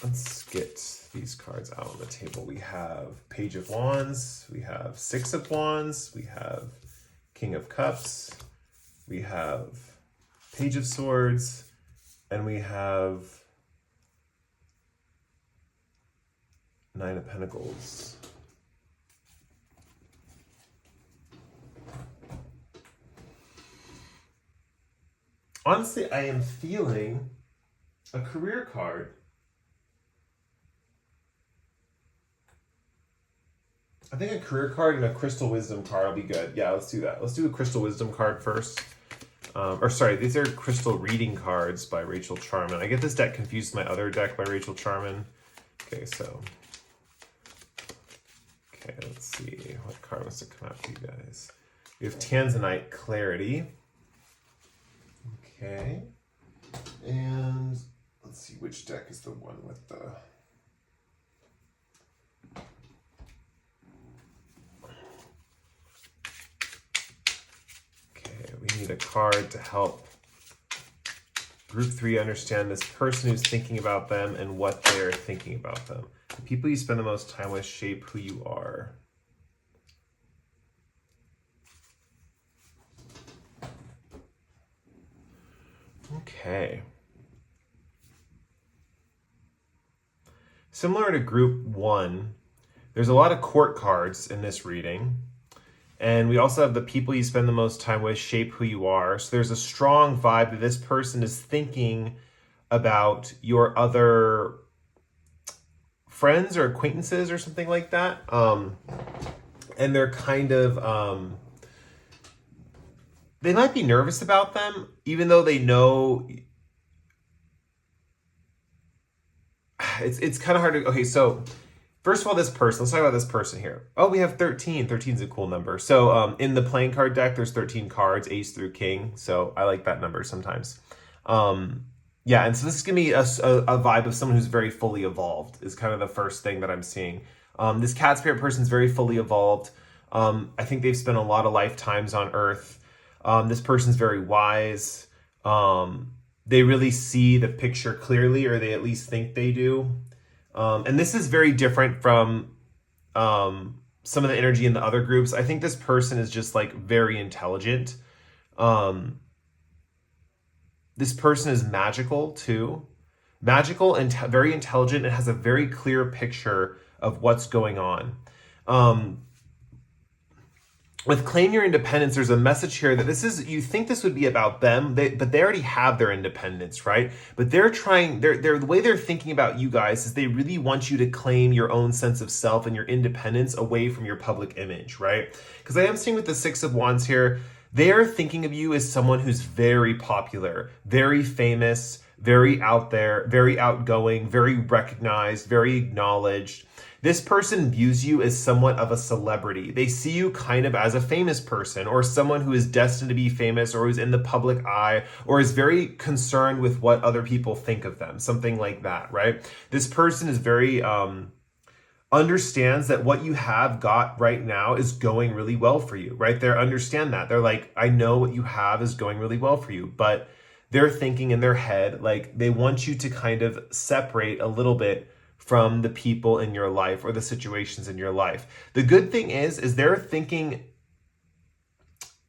A: Let's get these cards out on the table. We have Page of Wands, we have Six of Wands, we have King of Cups, we have Page of Swords, and we have Nine of Pentacles. Honestly, I am feeling a career card. I think a career card and a crystal wisdom card will be good. Yeah, let's do that. Let's do a crystal wisdom card first. Or sorry, these are crystal reading cards by Rachel Charman. I get this deck confused with my other deck by Rachel Charman. Okay, so. Okay, let's see. What card wants to come out for you guys? We have Tanzanite Clarity. Okay. And let's see which deck is the one with the... We need a card to help Group 3 understand this person who's thinking about them and what they're thinking about them. The people you spend the most time with shape who you are. Okay. Similar to Group 1, there's a lot of court cards in this reading. And we also have the people you spend the most time with shape who you are. So there's a strong vibe that this person is thinking about your other friends or acquaintances or something like that. And they're kind of, they might be nervous about them, even though they know it's kind of hard to, okay, so first of all, this person, let's talk about this person here. Oh, we have 13. 13 is a cool number. So in the playing card deck, there's 13 cards, ace through king. So I like that number sometimes. Yeah, and so this is going to be a vibe of someone who's very fully evolved is kind of the first thing that I'm seeing. This cat spirit person is very fully evolved. I think they've spent a lot of lifetimes on Earth. This person's very wise. They really see the picture clearly, or they at least think they do. And this is very different from some of the energy in the other groups. I think this person is just like very intelligent. This person is magical too. Magical and very intelligent and has a very clear picture of what's going on. With Claim Your Independence, there's a message here that this is, you think this would be about them, but they already have their independence, right? But they're trying, the way they're thinking about you guys is they really want you to claim your own sense of self and your independence away from your public image, right? Because I am seeing with the Six of Wands here, they are thinking of you as someone who's very popular, very famous, very out there, very outgoing, very recognized, very acknowledged. This person views you as somewhat of a celebrity. They see you kind of as a famous person or someone who is destined to be famous or who's in the public eye or is very concerned with what other people think of them, something like that, right? This person is very understands that what you have got right now is going really well for you, right? They understand that. They're like, I know what you have is going really well for you, but they're thinking in their head, like they want you to kind of separate a little bit from the people in your life or the situations in your life. The good thing is they're thinking,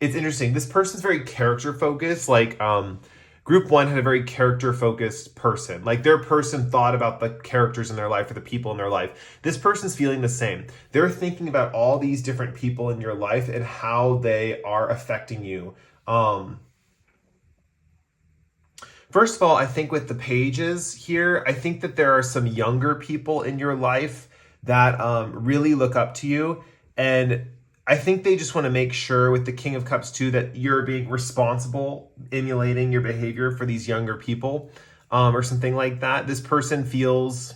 A: it's interesting. This person's very character focused. Like, Group 1 had a very character-focused person. Like their person thought about the characters in their life or the people in their life. This person's feeling the same. They're thinking about all these different people in your life and how they are affecting you. First of all, I think with the pages here, I think that there are some younger people in your life that really look up to you. And I think they just want to make sure with the King of Cups too that you're being responsible, emulating your behavior for these younger people or something like that. This person feels...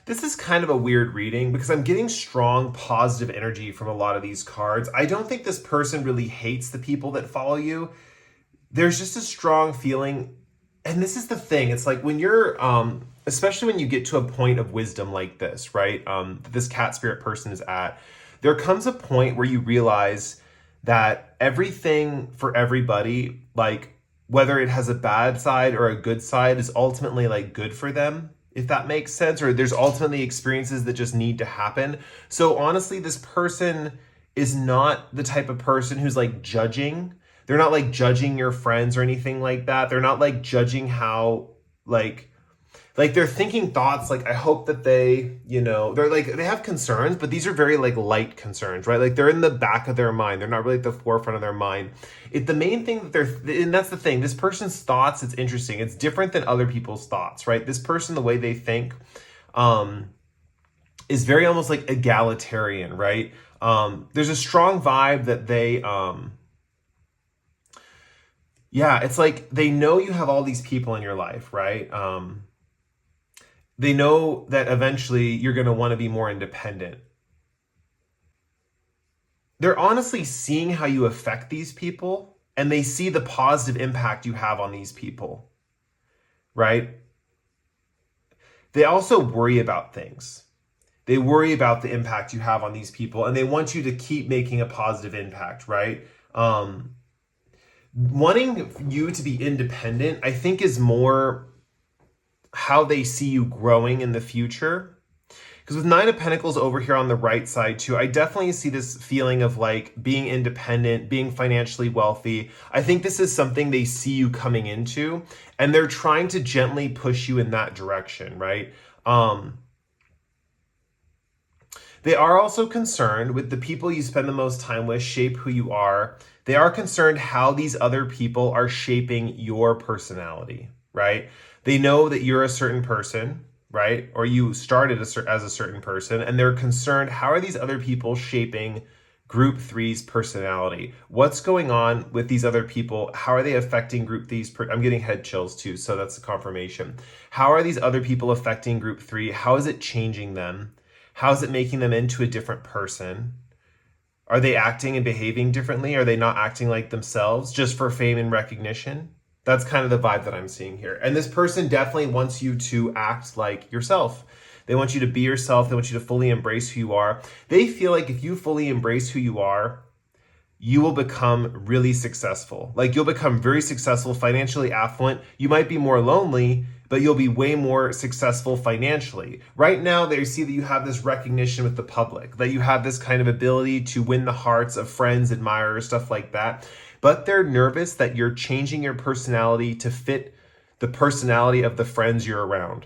A: This is kind of a weird reading because I'm getting strong positive energy from a lot of these cards. I don't think this person really hates the people that follow you. There's just a strong feeling, and this is the thing. It's like when you're... especially when you get to a point of wisdom like this, right? That this cat spirit person is at, there comes a point where you realize that everything for everybody, like whether it has a bad side or a good side, is ultimately like good for them, if that makes sense, or there's ultimately experiences that just need to happen. So honestly, this person is not the type of person who's like judging. They're not like judging your friends or anything like that. They're not like judging how like they're thinking thoughts like, I hope that they, they're like, they have concerns, but these are very like light concerns, right? Like they're in the back of their mind. They're not really at the forefront of their mind. The main thing that and that's the thing, this person's thoughts, it's interesting. It's different than other people's thoughts, right? This person, the way they think is very almost like egalitarian, right? There's a strong vibe that they, it's like they know you have all these people in your life, right? They know that eventually you're going to want to be more independent. They're honestly seeing how you affect these people, and they see the positive impact you have on these people, right? They also worry about things. They worry about the impact you have on these people, and they want you to keep making a positive impact, right? Wanting you to be independent, I think, is more how they see you growing in the future. Because with Nine of Pentacles over here on the right side too, I definitely see this feeling of like being independent, being financially wealthy. I think this is something they see you coming into, and they're trying to gently push you in that direction, right? They are also concerned with the people you spend the most time with shape who you are. They are concerned how these other people are shaping your personality, right? They know that you're a certain person, right? Or you started as a certain person, and they're concerned, how are these other people shaping Group 3's personality? What's going on with these other people? How are they affecting Group 3's? I'm getting head chills too, so that's a confirmation. How are these other people affecting Group 3? How is it changing them? How is it making them into a different person? Are they acting and behaving differently? Are they not acting like themselves just for fame and recognition? That's kind of the vibe that I'm seeing here. And this person definitely wants you to act like yourself. They want you to be yourself. They want you to fully embrace who you are. They feel like if you fully embrace who you are, you will become really successful. Like you'll become very successful, financially affluent. You might be more lonely, but you'll be way more successful financially. Right now, they see that you have this recognition with the public, that you have this kind of ability to win the hearts of friends, admirers, stuff like that. But they're nervous that you're changing your personality to fit the personality of the friends you're around.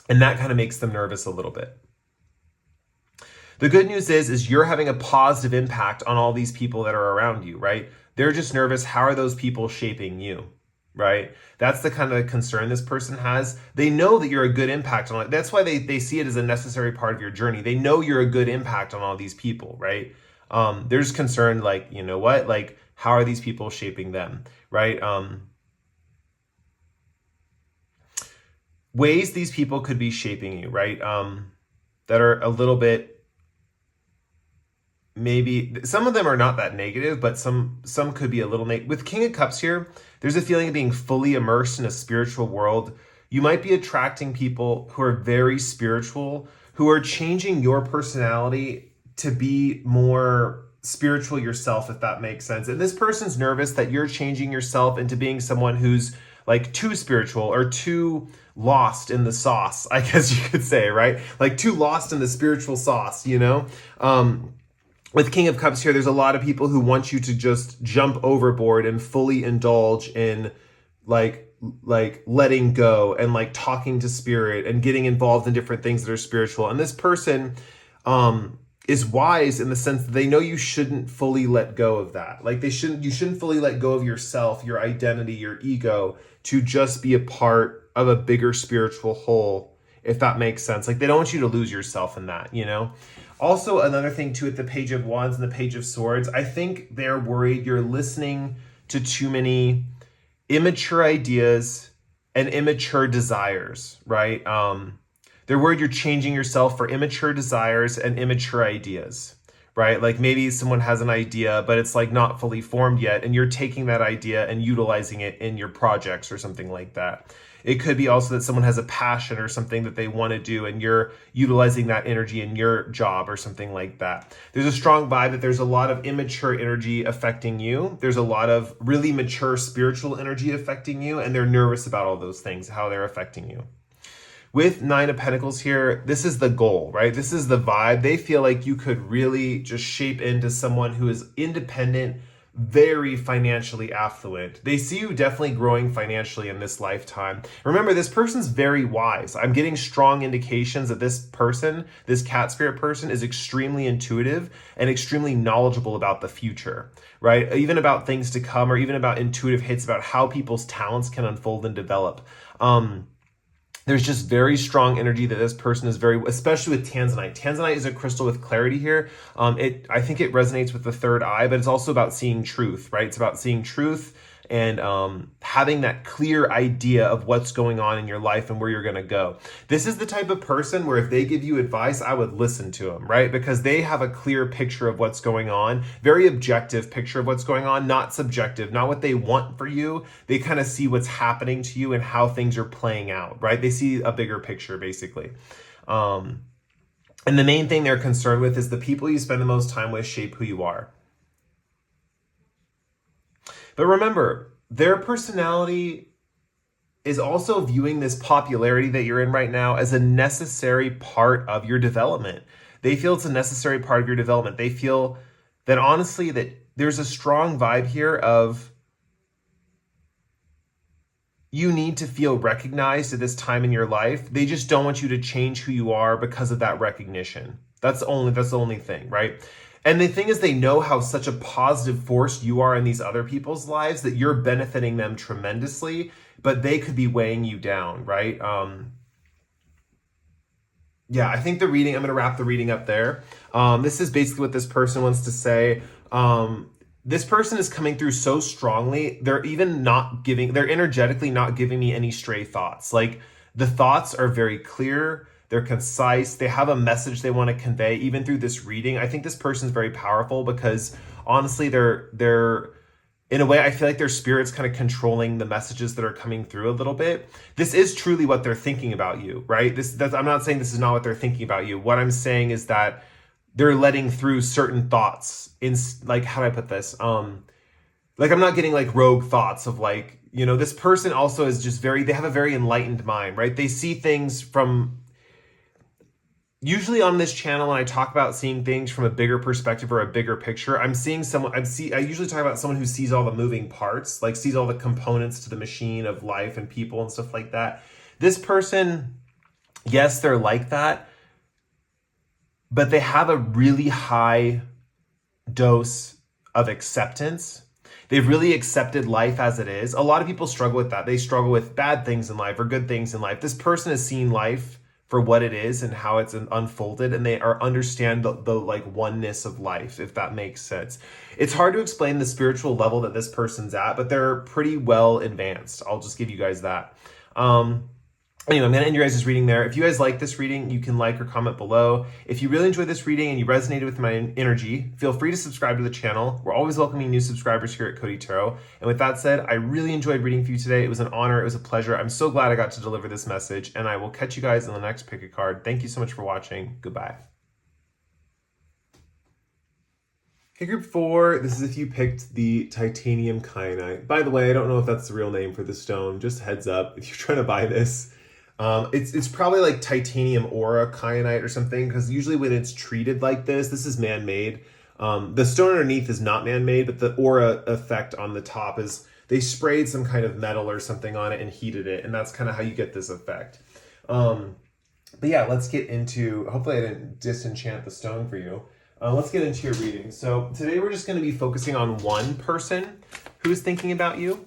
A: And that kind of makes them nervous a little bit. The good news is you're having a positive impact on all these people that are around you, right? They're just nervous. How are those people shaping you, right? That's the kind of concern this person has. They know that you're a good impact on it. That's why they see it as a necessary part of your journey. They know you're a good impact on all these people, right? They're just concerned, like, you know what? Like, how are these people shaping them, right? ways these people could be shaping you, right? That are a little bit, maybe some of them are not that negative, but some could be a little negative. With King of Cups here, there's a feeling of being fully immersed in a spiritual world. You might be attracting people who are very spiritual, who are changing your personality to be more spiritual yourself, if that makes sense. And this person's nervous that you're changing yourself into being someone who's like too spiritual or too lost in the sauce, I guess you could say, right? Like too lost in the spiritual sauce, you know? With King of Cups here, there's a lot of people who want you to just jump overboard and fully indulge in like letting go and like talking to spirit and getting involved in different things that are spiritual. And this person is wise in the sense that they know you shouldn't fully let go of that. Like you shouldn't fully let go of yourself, your identity, your ego, to just be a part of a bigger spiritual whole, if that makes sense. Like they don't want you to lose yourself in that, you know? Also, another thing too, at the Page of Wands and the Page of Swords, I think they're worried you're listening to too many immature ideas and immature desires, right? They're worried you're changing yourself for immature desires and immature ideas, right? Like maybe someone has an idea, but it's like not fully formed yet, and you're taking that idea and utilizing it in your projects or something like that. It could be also that someone has a passion or something that they want to do, and you're utilizing that energy in your job or something like that. There's a strong vibe that there's a lot of immature energy affecting you. There's a lot of really mature spiritual energy affecting you, and they're nervous about all those things, how they're affecting you. With Nine of Pentacles here, this is the goal, right? This is the vibe. They feel like you could really just shape into someone who is independent, very financially affluent. They see you definitely growing financially in this lifetime. Remember, this person's very wise. I'm getting strong indications that this person, this cat spirit person, is extremely intuitive and extremely knowledgeable about the future, right? Even about things to come, or even about intuitive hits about how people's talents can unfold and develop. There's just very strong energy that this person is very, especially with Tanzanite. Tanzanite is a crystal with clarity here. I think it resonates with the third eye, but it's also about seeing truth, right? It's about seeing truth and having that clear idea of what's going on in your life and where you're going to go. This is the type of person where if they give you advice, I would listen to them, right? Because they have a clear picture of what's going on, very objective picture of what's going on, not subjective, not what they want for you. They kind of see what's happening to you and how things are playing out, right? They see a bigger picture, basically. And the main thing they're concerned with is the people you spend the most time with shape who you are. But remember, their personality is also viewing this popularity that you're in right now as a necessary part of your development. They feel it's a necessary part of your development. They feel that honestly that there's a strong vibe here of you need to feel recognized at this time in your life. They just don't want you to change who you are because of that recognition. That's the only thing, right? And the thing is, they know how such a positive force you are in these other people's lives that you're benefiting them tremendously, but they could be weighing you down, right? Yeah, I think I'm going to wrap the reading up there. This is basically what this person wants to say. This person is coming through so strongly. They're energetically not giving me any stray thoughts. Like the thoughts are very clear. They're concise. They have a message they want to convey, even through this reading. I think this person's very powerful because honestly, they're in a way, I feel like their spirit's kind of controlling the messages that are coming through a little bit. This is truly what they're thinking about you, right? I'm not saying this is not what they're thinking about you. What I'm saying is that they're letting through certain thoughts in, like, how do I put this? Like, I'm not getting like rogue thoughts of like, this person also is just they have a very enlightened mind, right? They see things from, usually on this channel, when I talk about seeing things from a bigger perspective or a bigger picture, I usually talk about someone who sees all the moving parts, like sees all the components to the machine of life and people and stuff like that. This person, yes, they're like that, but they have a really high dose of acceptance. They've really accepted life as it is. A lot of people struggle with that. They struggle with bad things in life or good things in life. This person has seen life for what it is and how it's unfolded, and they understand the like oneness of life, if that makes sense. It's hard to explain the spiritual level that this person's at, but they're pretty well advanced. I'll just give you guys that. Anyway, I'm going to end your guys' reading there. If you guys like this reading, you can like or comment below. If you really enjoyed this reading and you resonated with my energy, feel free to subscribe to the channel. We're always welcoming new subscribers here at Cody Tarot. And with that said, I really enjoyed reading for you today. It was an honor. It was a pleasure. I'm so glad I got to deliver this message, and I will catch you guys in the next pick a card. Thank you so much for watching. Goodbye. Okay, group 4, this is if you picked the titanium kyanite. By the way, I don't know if that's the real name for the stone. Just heads up, if you're trying to buy this, it's probably like titanium aura kyanite or something, because usually when it's treated like this is man-made. The stone underneath is not man-made, but the aura effect on the top is they sprayed some kind of metal or something on it and heated it, and that's kind of how you get this effect. But yeah, let's get into, hopefully I didn't disenchant the stone for you. Let's get into your reading. So today we're just going to be focusing on one person who is thinking about you,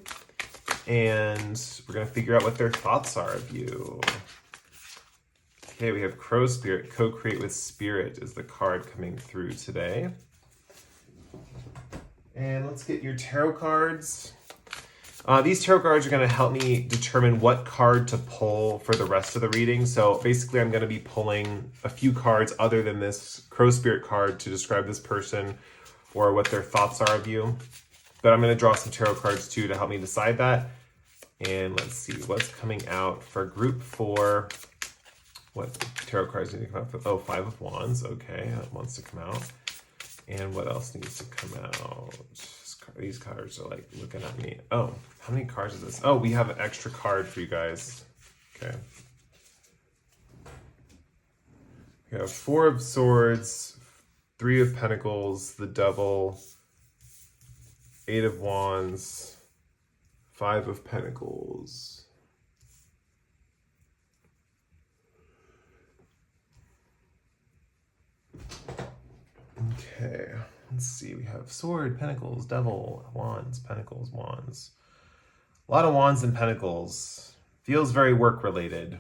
A: and we're going to figure out what their thoughts are of you. Okay, we have Crow Spirit. Co-create with Spirit is the card coming through today. And let's get your tarot cards. These tarot cards are going to help me determine what card to pull for the rest of the reading. So basically I'm going to be pulling a few cards other than this Crow Spirit card to describe this person or what their thoughts are of you. But I'm going to draw some tarot cards too to help me decide that. And let's see what's coming out for group 4. What tarot cards need to come out? Oh, 5 of Wands. Okay, that wants to come out. And what else needs to come out? These cards are like looking at me. Oh, how many cards is this? Oh, we have an extra card for you guys. Okay. We have 4 of Swords, 3 of Pentacles, the Devil, 8 of Wands, 5 of Pentacles. Okay. Let's see, we have Sword, Pentacles, Devil, Wands, Pentacles, Wands. A lot of Wands and Pentacles. Feels very work-related.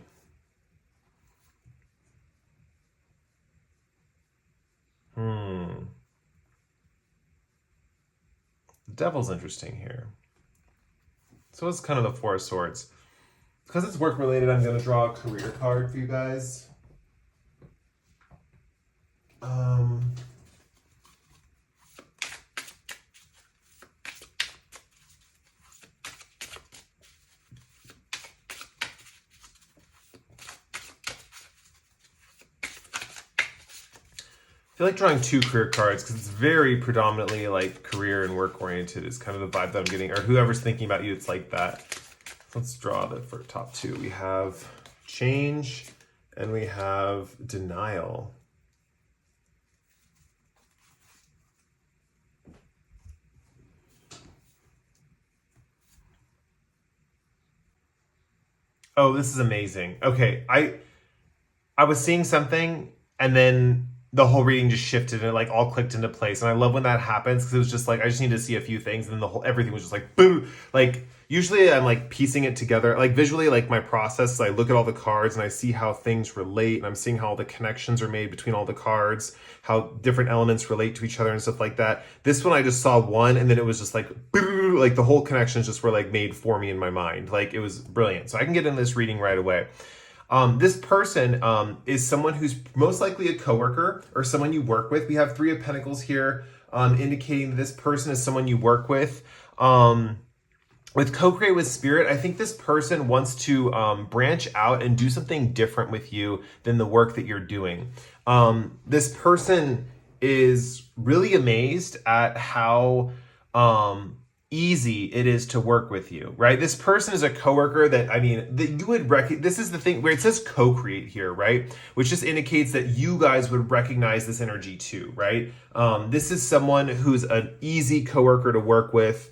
A: The Devil's interesting here. So it's kind of the 4 of Swords. Because it's work-related, I'm going to draw a career card for you guys. I feel like drawing 2 career cards because it's very predominantly like career and work oriented is kind of the vibe that I'm getting, or whoever's thinking about you, it's like that. Let's draw the for top 2. We have change and we have denial. Oh, this is amazing. Okay, I was seeing something and then the whole reading just shifted and it like all clicked into place. And I love when that happens because it was just like, I just need to see a few things. And then everything was just like, boom. Like usually I'm like piecing it together. Like visually, like my process is I look at all the cards and I see how things relate. And I'm seeing how all the connections are made between all the cards, how different elements relate to each other and stuff like that. This one, I just saw one and then it was just like, boom, like the whole connections just were like made for me in my mind. Like it was brilliant. So I can get in this reading right away. This person is someone who's most likely a coworker or someone you work with. We have 3 of Pentacles here, indicating that this person is someone you work with. With co-create with Spirit, I think this person wants to branch out and do something different with you than the work that you're doing. This person is really amazed at how easy it is to work with you, right? This person is a coworker that, I mean, that you would this is the thing where it says co-create here, right? Which just indicates that you guys would recognize this energy too, right? This is someone who's an easy coworker to work with.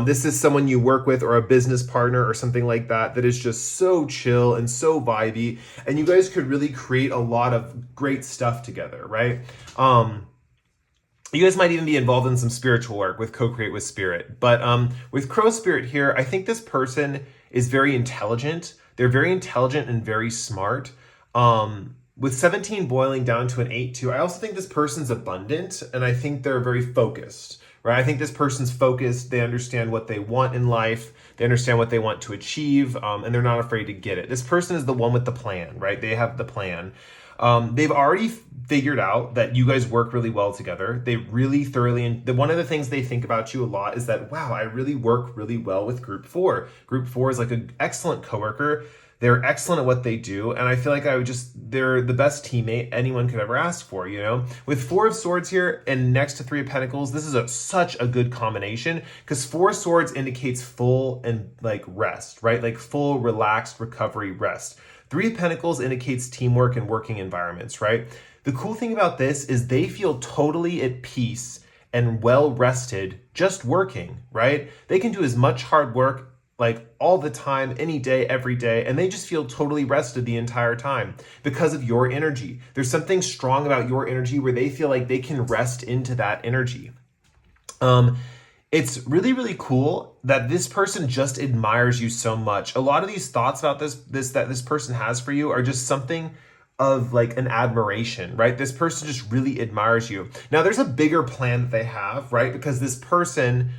A: This is someone you work with or a business partner or something like that that is just so chill and so vibey, and you guys could really create a lot of great stuff together, right? You guys might even be involved in some spiritual work with co-create with Spirit. But with Crow Spirit here, I think this person is very intelligent. They're very intelligent and very smart. with 17 boiling down to an 8-2, I also think this person's abundant, and I think they're very focused, right? I think this person's focused. They understand what they want in life. They understand what they want to achieve, and they're not afraid to get it. This person is the one with the plan, right? They have the plan. They've already figured out that you guys work really well together. They really thoroughly, and one of the things they think about you a lot is that, wow, I really work really well with group 4. Group 4 is like an excellent coworker. They're excellent at what they do, and I feel like they're the best teammate anyone could ever ask for, you know? With 4 of Swords here and next to 3 of Pentacles, this is such a good combination, because 4 of Swords indicates full and like rest, right? Like full, relaxed, recovery, rest. 3 of Pentacles indicates teamwork and working environments, right? The cool thing about this is they feel totally at peace and well rested just working, right? They can do as much hard work like all the time, any day, every day, and they just feel totally rested the entire time because of your energy. There's something strong about your energy where they feel like they can rest into that energy. It's really, really cool that this person just admires you so much. A lot of these thoughts about this person has for you are just something of like an admiration, right? This person just really admires you. Now, there's a bigger plan that they have, right? Because this person,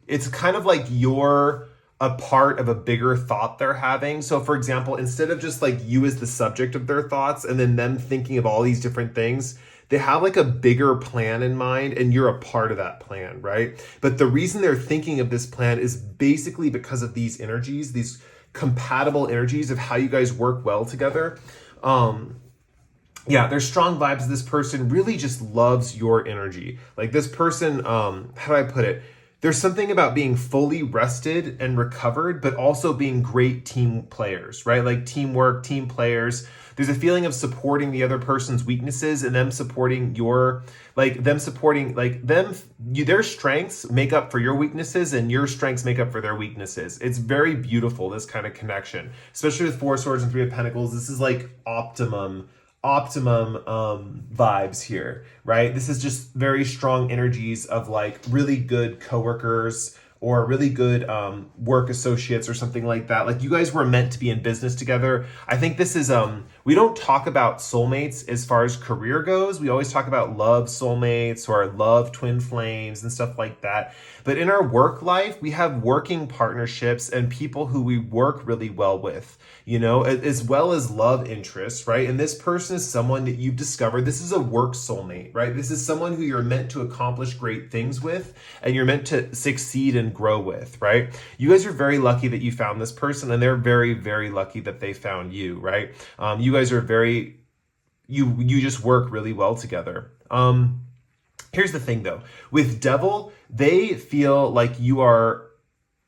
A: it's kind of like you're a part of a bigger thought they're having. So for example, instead of just like you as the subject of their thoughts and then them thinking of all these different things, they have like a bigger plan in mind and you're a part of that plan, right? But the reason they're thinking of this plan is basically because of these energies, these compatible energies of how you guys work well together. Yeah, there's strong vibes. This person really just loves your energy. Like this person, how do I put it? There's something about being fully rested and recovered, but also being great team players, right? Like teamwork, team players. There's a feeling of supporting the other person's weaknesses and them supporting their strengths make up for your weaknesses and your strengths make up for their weaknesses. It's very beautiful, this kind of connection, especially with 4 of Swords and 3 of Pentacles. This is like optimum vibes here, right? This is just very strong energies of like really good coworkers or really good work associates or something like that. Like you guys were meant to be in business together. I think this is, we don't talk about soulmates as far as career goes. We always talk about love soulmates or love twin flames and stuff like that. But in our work life, we have working partnerships and people who we work really well with, you know, as well as love interests, right? And this person is someone that you've discovered. This is a work soulmate, right? This is someone who you're meant to accomplish great things with and you're meant to succeed and grow with, right? You guys are very lucky that you found this person and they're very, very lucky that they found you, right? You guys are you just work really well together. Here's the thing though, with Devil, they feel like you are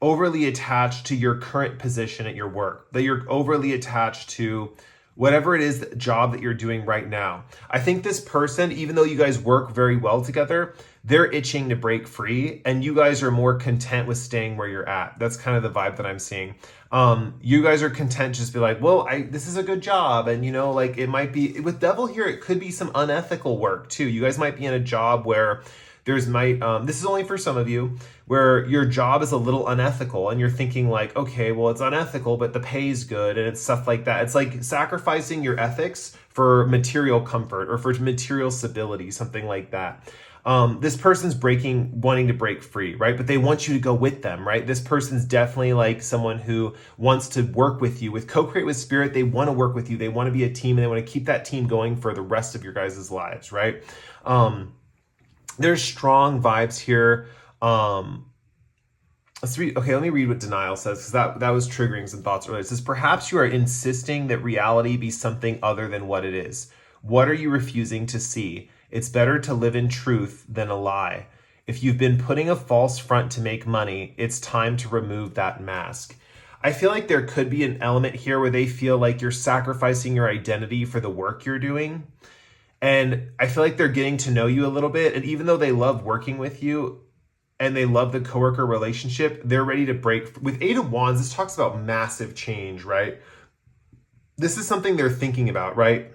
A: overly attached to your current position at your work, that you're overly attached to whatever it is, the job that you're doing right now. I think this person, even though you guys work very well together, they're itching to break free and you guys are more content with staying where you're at. That's kind of the vibe that I'm seeing. You guys are content to just be like, well, this is a good job. And you know, like it might be with Devil here, it could be some unethical work too. You guys might be in a job where this is only for some of you, where your job is a little unethical and you're thinking like, okay, well, it's unethical, but the pay's good and it's stuff like that. It's like sacrificing your ethics for material comfort or for material stability, something like that. This person's wanting to break free, right? But they want you to go with them, right? This person's definitely like someone who wants to work with you. With Co-Create with Spirit, they want to work with you. They want to be a team and they want to keep that team going for the rest of your guys' lives, right? There's strong vibes here. Let's read. Okay, let me read what Denial says, because that was triggering some thoughts earlier. It says, perhaps you are insisting that reality be something other than what it is. What are you refusing to see? It's better to live in truth than a lie. If you've been putting a false front to make money, it's time to remove that mask. I feel like there could be an element here where they feel like you're sacrificing your identity for the work you're doing. And I feel like they're getting to know you a little bit. And even though they love working with you and they love the coworker relationship, they're ready to break. With 8 of Wands, this talks about massive change, right? This is something they're thinking about, right?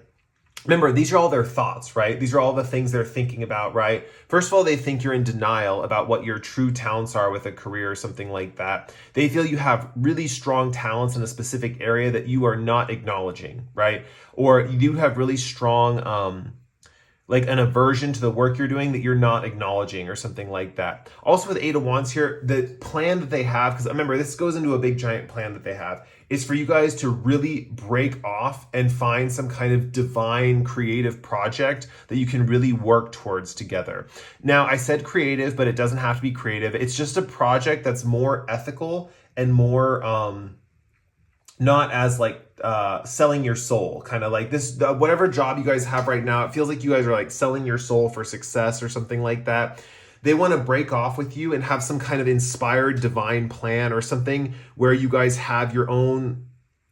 A: Remember, these are all their thoughts, right? These are all the things they're thinking about, right? First of all, they think you're in denial about what your true talents are with a career or something like that. They feel you have really strong talents in a specific area that you are not acknowledging, right? Or you have really strong, like an aversion to the work you're doing that you're not acknowledging or something like that. Also with Eight of Wands here, the plan that they have, because remember, this goes into a big giant plan that they have, is for you guys to really break off and find some kind of divine creative project that you can really work towards together. Now, I said creative, but it doesn't have to be creative. It's just a project that's more ethical and more not as like selling your soul, kind of like this, whatever job you guys have right now, it feels like you guys are like selling your soul for success or something like that. They want to break off with you and have some kind of inspired divine plan or something where you guys have your own,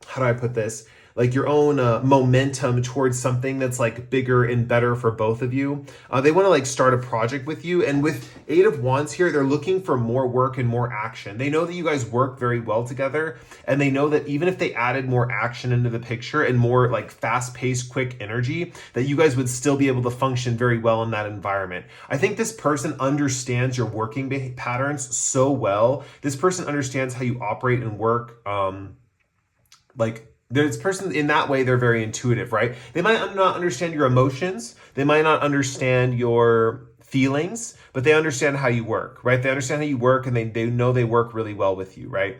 A: how do I put this? Like your own momentum towards something that's like bigger and better for both of you. They want to like start a project with you. And with Eight of Wands here, they're looking for more work and more action. They know that you guys work very well together. And they know that even if they added more action into the picture and more like fast-paced, quick energy, that you guys would still be able to function very well in that environment. I think this person understands your working patterns so well. This person understands how you operate and work. This person, in that way, they're very intuitive, right? They might not understand your emotions. They might not understand your feelings, but they understand how you work, right? They understand how you work, and they know they work really well with you, right?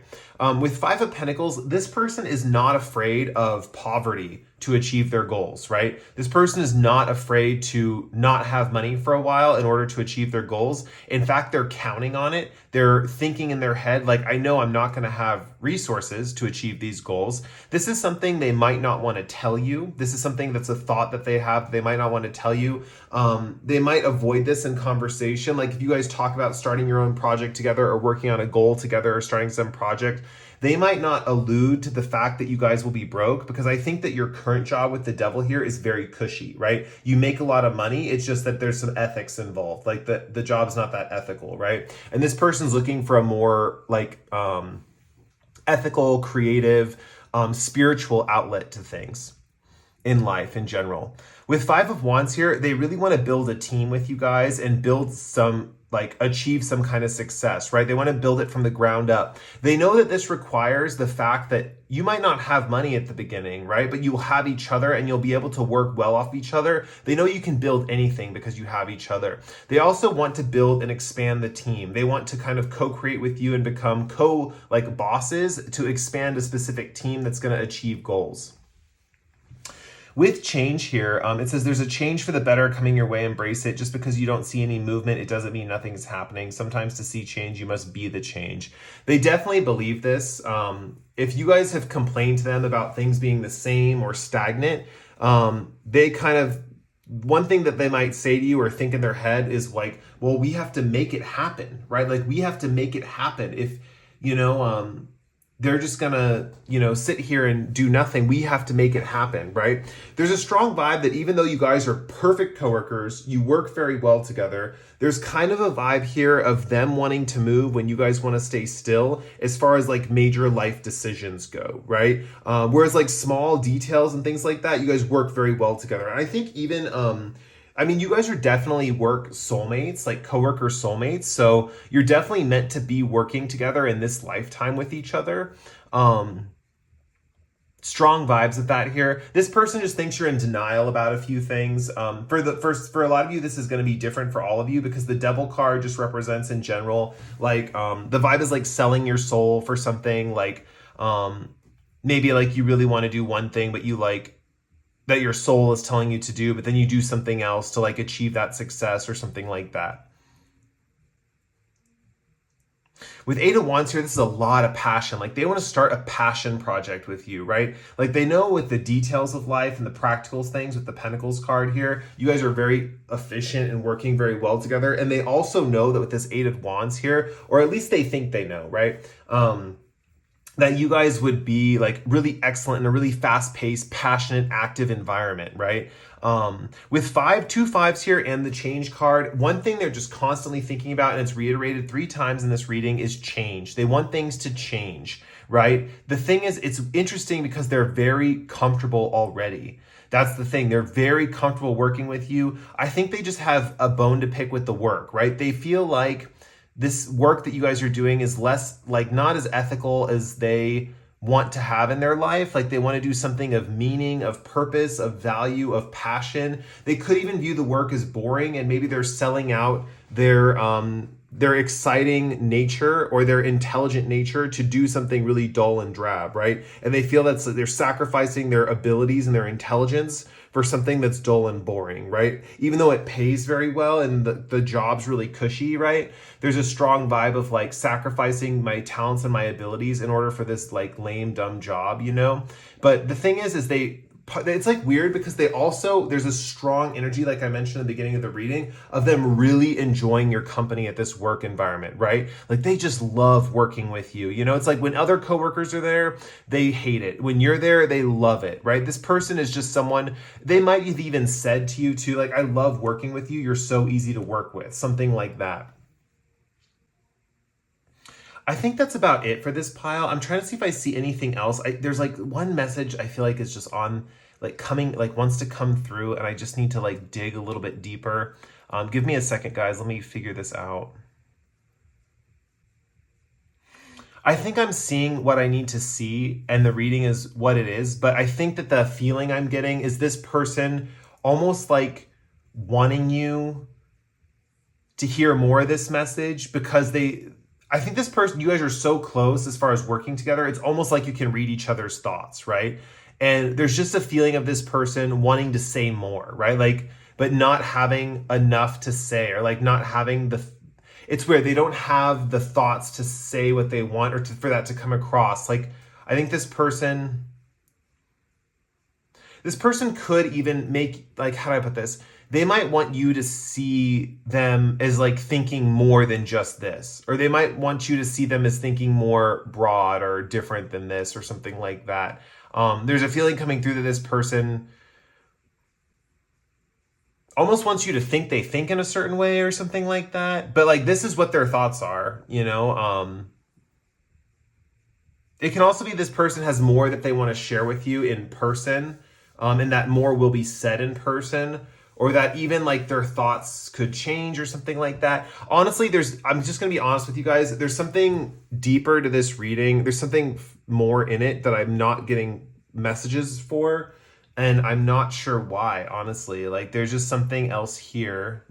A: With Five of Pentacles, this person is not afraid of poverty to achieve their goals, right? This person is not afraid to not have money for a while in order to achieve their goals. In fact, they're counting on it. They're thinking in their head, like, I know I'm not going to have resources to achieve these goals. This is something they might not want to tell you. This is something that's a thought that they have. They might not want to tell you. They might avoid this in conversation. Like if you guys talk about starting your own project together or working on a goal together or starting some project, they might not allude to the fact that you guys will be broke, because I think that your current job with the Devil here is very cushy, right? You make a lot of money. It's just that there's some ethics involved. Like the job's not that ethical, right? And this person's looking for a more like ethical, creative, spiritual outlet to things in life in general. With Five of Wands here, they really want to build a team with you guys and build some, like achieve some kind of success, right? They want to build it from the ground up. They know that this requires the fact that you might not have money at the beginning, right? But you'll have each other and you'll be able to work well off each other. They know you can build anything because you have each other. They also want to build and expand the team. They want to kind of co-create with you and become bosses to expand a specific team that's going to achieve goals. With change here, it says there's a change for the better coming your way. Embrace it. Just because you don't see any movement, it doesn't mean nothing's happening. Sometimes to see change, you must be the change. They definitely believe this. If you guys have complained to them about things being the same or stagnant, they kind of, one thing that they might say to you or think in their head is like, well, we have to make it happen, right? Like we have to make it happen. If, they're just gonna, sit here and do nothing. We have to make it happen, right? There's a strong vibe that even though you guys are perfect coworkers, you work very well together, there's kind of a vibe here of them wanting to move when you guys want to stay still as far as like major life decisions go, right? Whereas like small details and things like that, you guys work very well together. And I think even, you guys are definitely work soulmates, like coworker soulmates. So you're definitely meant to be working together in this lifetime with each other. Strong vibes with that here. This person just thinks you're in denial about a few things. For a lot of you, this is going to be different for all of you because the Devil card just represents in general, like the vibe is like selling your soul for something, like maybe like you really want to do one thing, but you like that your soul is telling you to do, but then you do something else to like achieve that success or something like that. With Eight of Wands here, this is a lot of passion. Like they want to start a passion project with you, right? Like they know with the details of life and the practical things with the Pentacles card here, you guys are very efficient and working very well together. And they also know that with this Eight of Wands here, or at least they think they know, right? That you guys would be like really excellent in a really fast-paced, passionate, active environment, right? With two fives here and the change card, one thing they're just constantly thinking about, and it's reiterated 3 times in this reading, is change. They want things to change, right? The thing is, it's interesting because they're very comfortable already. That's the thing. They're very comfortable working with you. I think they just have a bone to pick with the work, right? They feel like this work that you guys are doing is less, like, not as ethical as they want to have in their life. Like, they want to do something of meaning, of purpose, of value, of passion. They could even view the work as boring, and maybe they're selling out their exciting nature or their intelligent nature to do something really dull and drab, right? And they feel that they're sacrificing their abilities and their intelligence for something that's dull and boring, right? Even though it pays very well and the job's really cushy, right? There's a strong vibe of like sacrificing my talents and my abilities in order for this like lame, dumb job, you know? But the thing is it's like weird because there's a strong energy, like I mentioned at the beginning of the reading, of them really enjoying your company at this work environment, right? Like they just love working with you. You know, it's like when other coworkers are there, they hate it. When you're there, they love it, right? This person is just someone, they might have even said to you too, like, I love working with you. You're so easy to work with, something like that. I think that's about it for this pile. I'm trying to see if I see anything else. There's like one message I feel like is just on, like coming, like wants to come through, and I just need to like dig a little bit deeper. Give me a second, guys. Let me figure this out. I think I'm seeing what I need to see, and the reading is what it is. But I think that the feeling I'm getting is this person almost like wanting you to hear more of this message because I think this person, you guys are so close as far as working together, it's almost like you can read each other's thoughts, right? And there's just a feeling of this person wanting to say more, right? Like, but not having enough to say, or like not having it's weird. They don't have the thoughts to say what they want, or for that to come across. Like, I think this person could even make, like, how do I put this? They might want you to see them as like thinking more than just this, or they might want you to see them as thinking more broad or different than this or something like that. There's a feeling coming through that this person almost wants you to think they think in a certain way or something like that. But like, this is what their thoughts are, you know? It can also be this person has more that they want to share with you in person, and that more will be said in person. Or that even like their thoughts could change or something like that. Honestly, I'm just going to be honest with you guys. There's something deeper to this reading. There's something more in it that I'm not getting messages for. And I'm not sure why, honestly. Like, there's just something else here.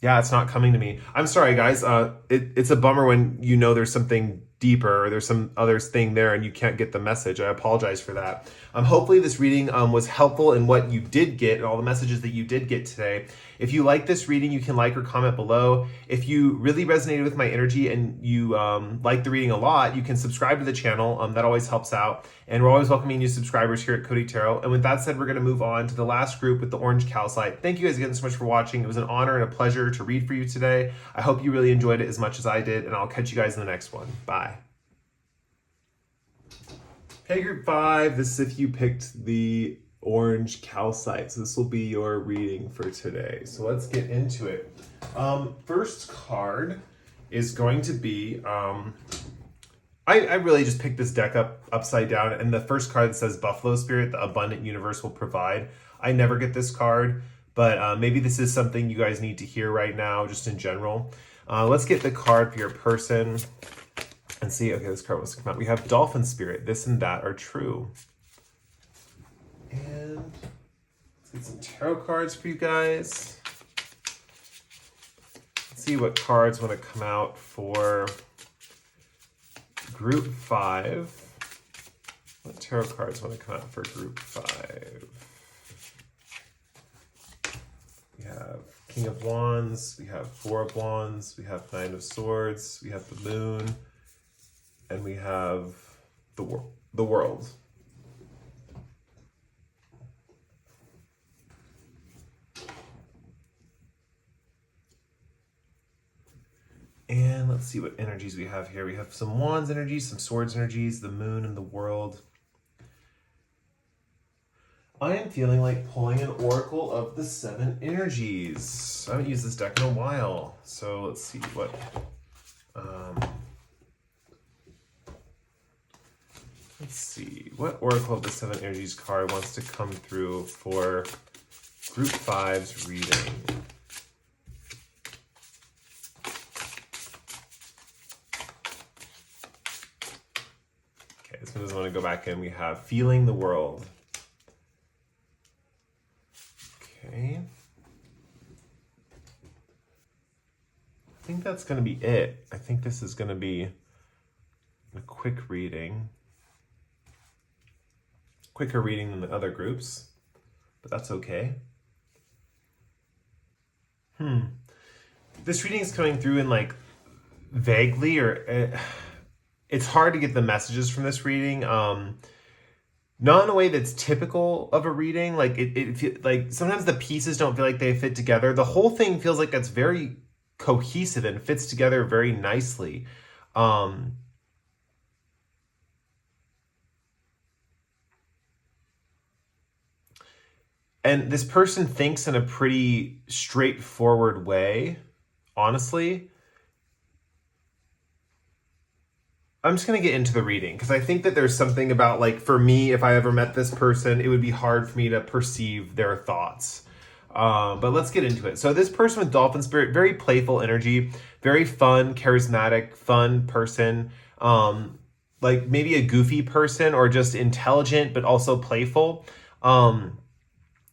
A: Yeah, it's not coming to me. I'm sorry, guys. It's a bummer when you know there's something deeper or there's some other thing there and you can't get the message. I apologize for that. Hopefully this reading was helpful in what you did get and all the messages that you did get today. If you like this reading, you can like or comment below. If you really resonated with my energy and you like the reading a lot, you can subscribe to the channel. That always helps out. And we're always welcoming new subscribers here at Cody Tarot. And with that said, we're going to move on to the last group with the orange calcite. Thank you guys again so much for watching. It was an honor and a pleasure to read for you today. I hope you really enjoyed it as much as I did, and I'll catch you guys in the next one. Bye. Hey, group 5, this is if you picked the orange calcite. So this will be your reading for today. So let's get into it. First card is going to be, I really just picked this deck up upside down, and the first card says Buffalo Spirit, the abundant universe will provide. I never get this card, but maybe this is something you guys need to hear right now, just in general. Let's get the card for your person. And see, okay, this card wants to come out. We have Dolphin Spirit. This and that are true. And let's get some tarot cards for you guys. Let's see what cards want to come out for group 5. What tarot cards want to come out for group 5? We have King of Wands. We have Four of Wands. We have Nine of Swords. We have the Moon. And we have the world. And let's see what energies we have here. We have some wands energies, some swords energies, the moon and the world. I am feeling like pulling an oracle of the 7 energies. I haven't used this deck in a while. So let's see what... Let's see, what Oracle of the Seven Energies card wants to come through for Group 5's reading? Okay, this one doesn't want to go back in. We have Feeling the World. Okay. I think that's going to be it. I think this is going to be a quick reading. Quicker reading than the other groups, but that's okay. This reading is coming through in like vaguely, or it's hard to get the messages from this reading. Not in a way that's typical of a reading. Like like sometimes the pieces don't feel like they fit together. The whole thing feels like it's very cohesive and fits together very nicely. And this person thinks in a pretty straightforward way, honestly. I'm just going to get into the reading because I think that there's something about, like, for me, if I ever met this person, it would be hard for me to perceive their thoughts. But let's get into it. So this person with dolphin spirit, very playful energy, very fun, charismatic, fun person. Like maybe a goofy person or just intelligent, but also playful.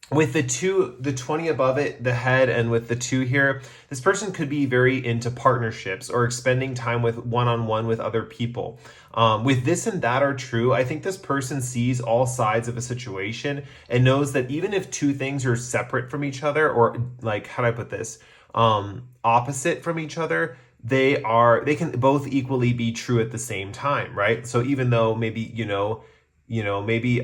A: With the 20 above it, the head, and with the 2 here, this person could be very into partnerships or spending time with one-on-one with other people. With this and that are true, I think this person sees all sides of a situation and knows that even if 2 things are separate from each other, or like, how do I put this? Opposite from each other, they can both equally be true at the same time, right? So even though maybe, maybe,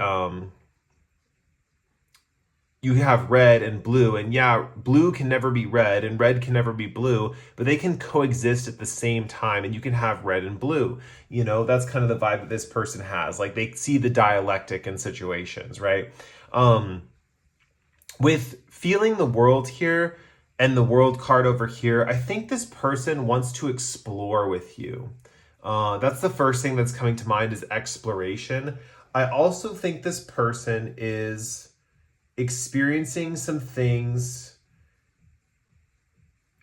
A: you have red and blue, and yeah, blue can never be red and red can never be blue, but they can coexist at the same time, and you can have red and blue. That's kind of the vibe that this person has. Like, they see the dialectic in situations, right? With Feeling the World here and the World card over here, I think this person wants to explore with you. That's the first thing that's coming to mind, is exploration. I also think this person is experiencing some things.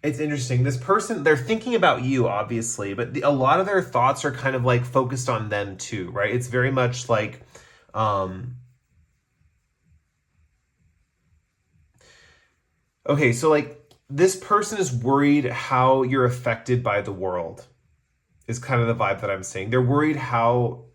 A: It's interesting. This person, they're thinking about you, obviously, but a lot of their thoughts are kind of like focused on them too, right? It's very much like, okay, so like this person is worried how you're affected by the world, is kind of the vibe that I'm saying. They're worried how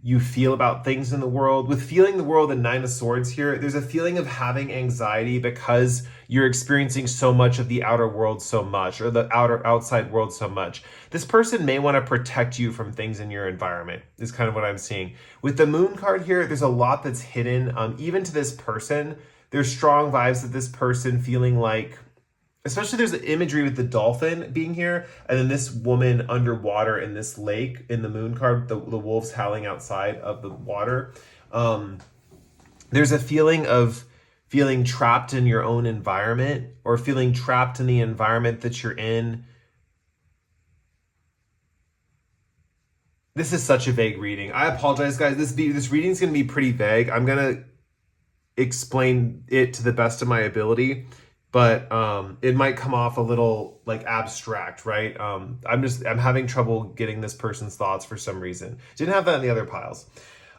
A: you feel about things in the world. With Feeling the World and 9 of Swords here, there's a feeling of having anxiety because you're experiencing so much of the outer world so much, or the outside world so much. This person may want to protect you from things in your environment, is kind of what I'm seeing. With the Moon card here, there's a lot that's hidden. Even to this person, there's strong vibes of this person feeling like, especially there's the imagery with the dolphin being here, and then this woman underwater in this lake in the Moon card, the wolves howling outside of the water. There's a feeling of feeling trapped in your own environment, or feeling trapped in the environment that you're in. This is such a vague reading. I apologize, guys. This reading's going to be pretty vague. I'm going to explain it to the best of my ability, but it might come off a little like abstract, right? I'm having trouble getting this person's thoughts for some reason. Didn't have that in the other piles.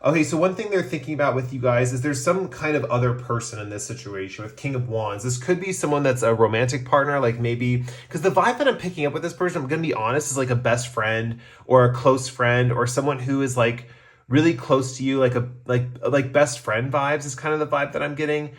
A: Okay, so one thing they're thinking about with you guys is there's some kind of other person in this situation with King of Wands. This could be someone that's a romantic partner, like maybe, because the vibe that I'm picking up with this person, I'm going to be honest, is like a best friend or a close friend, or someone who is like really close to you, like best friend vibes is kind of the vibe that I'm getting.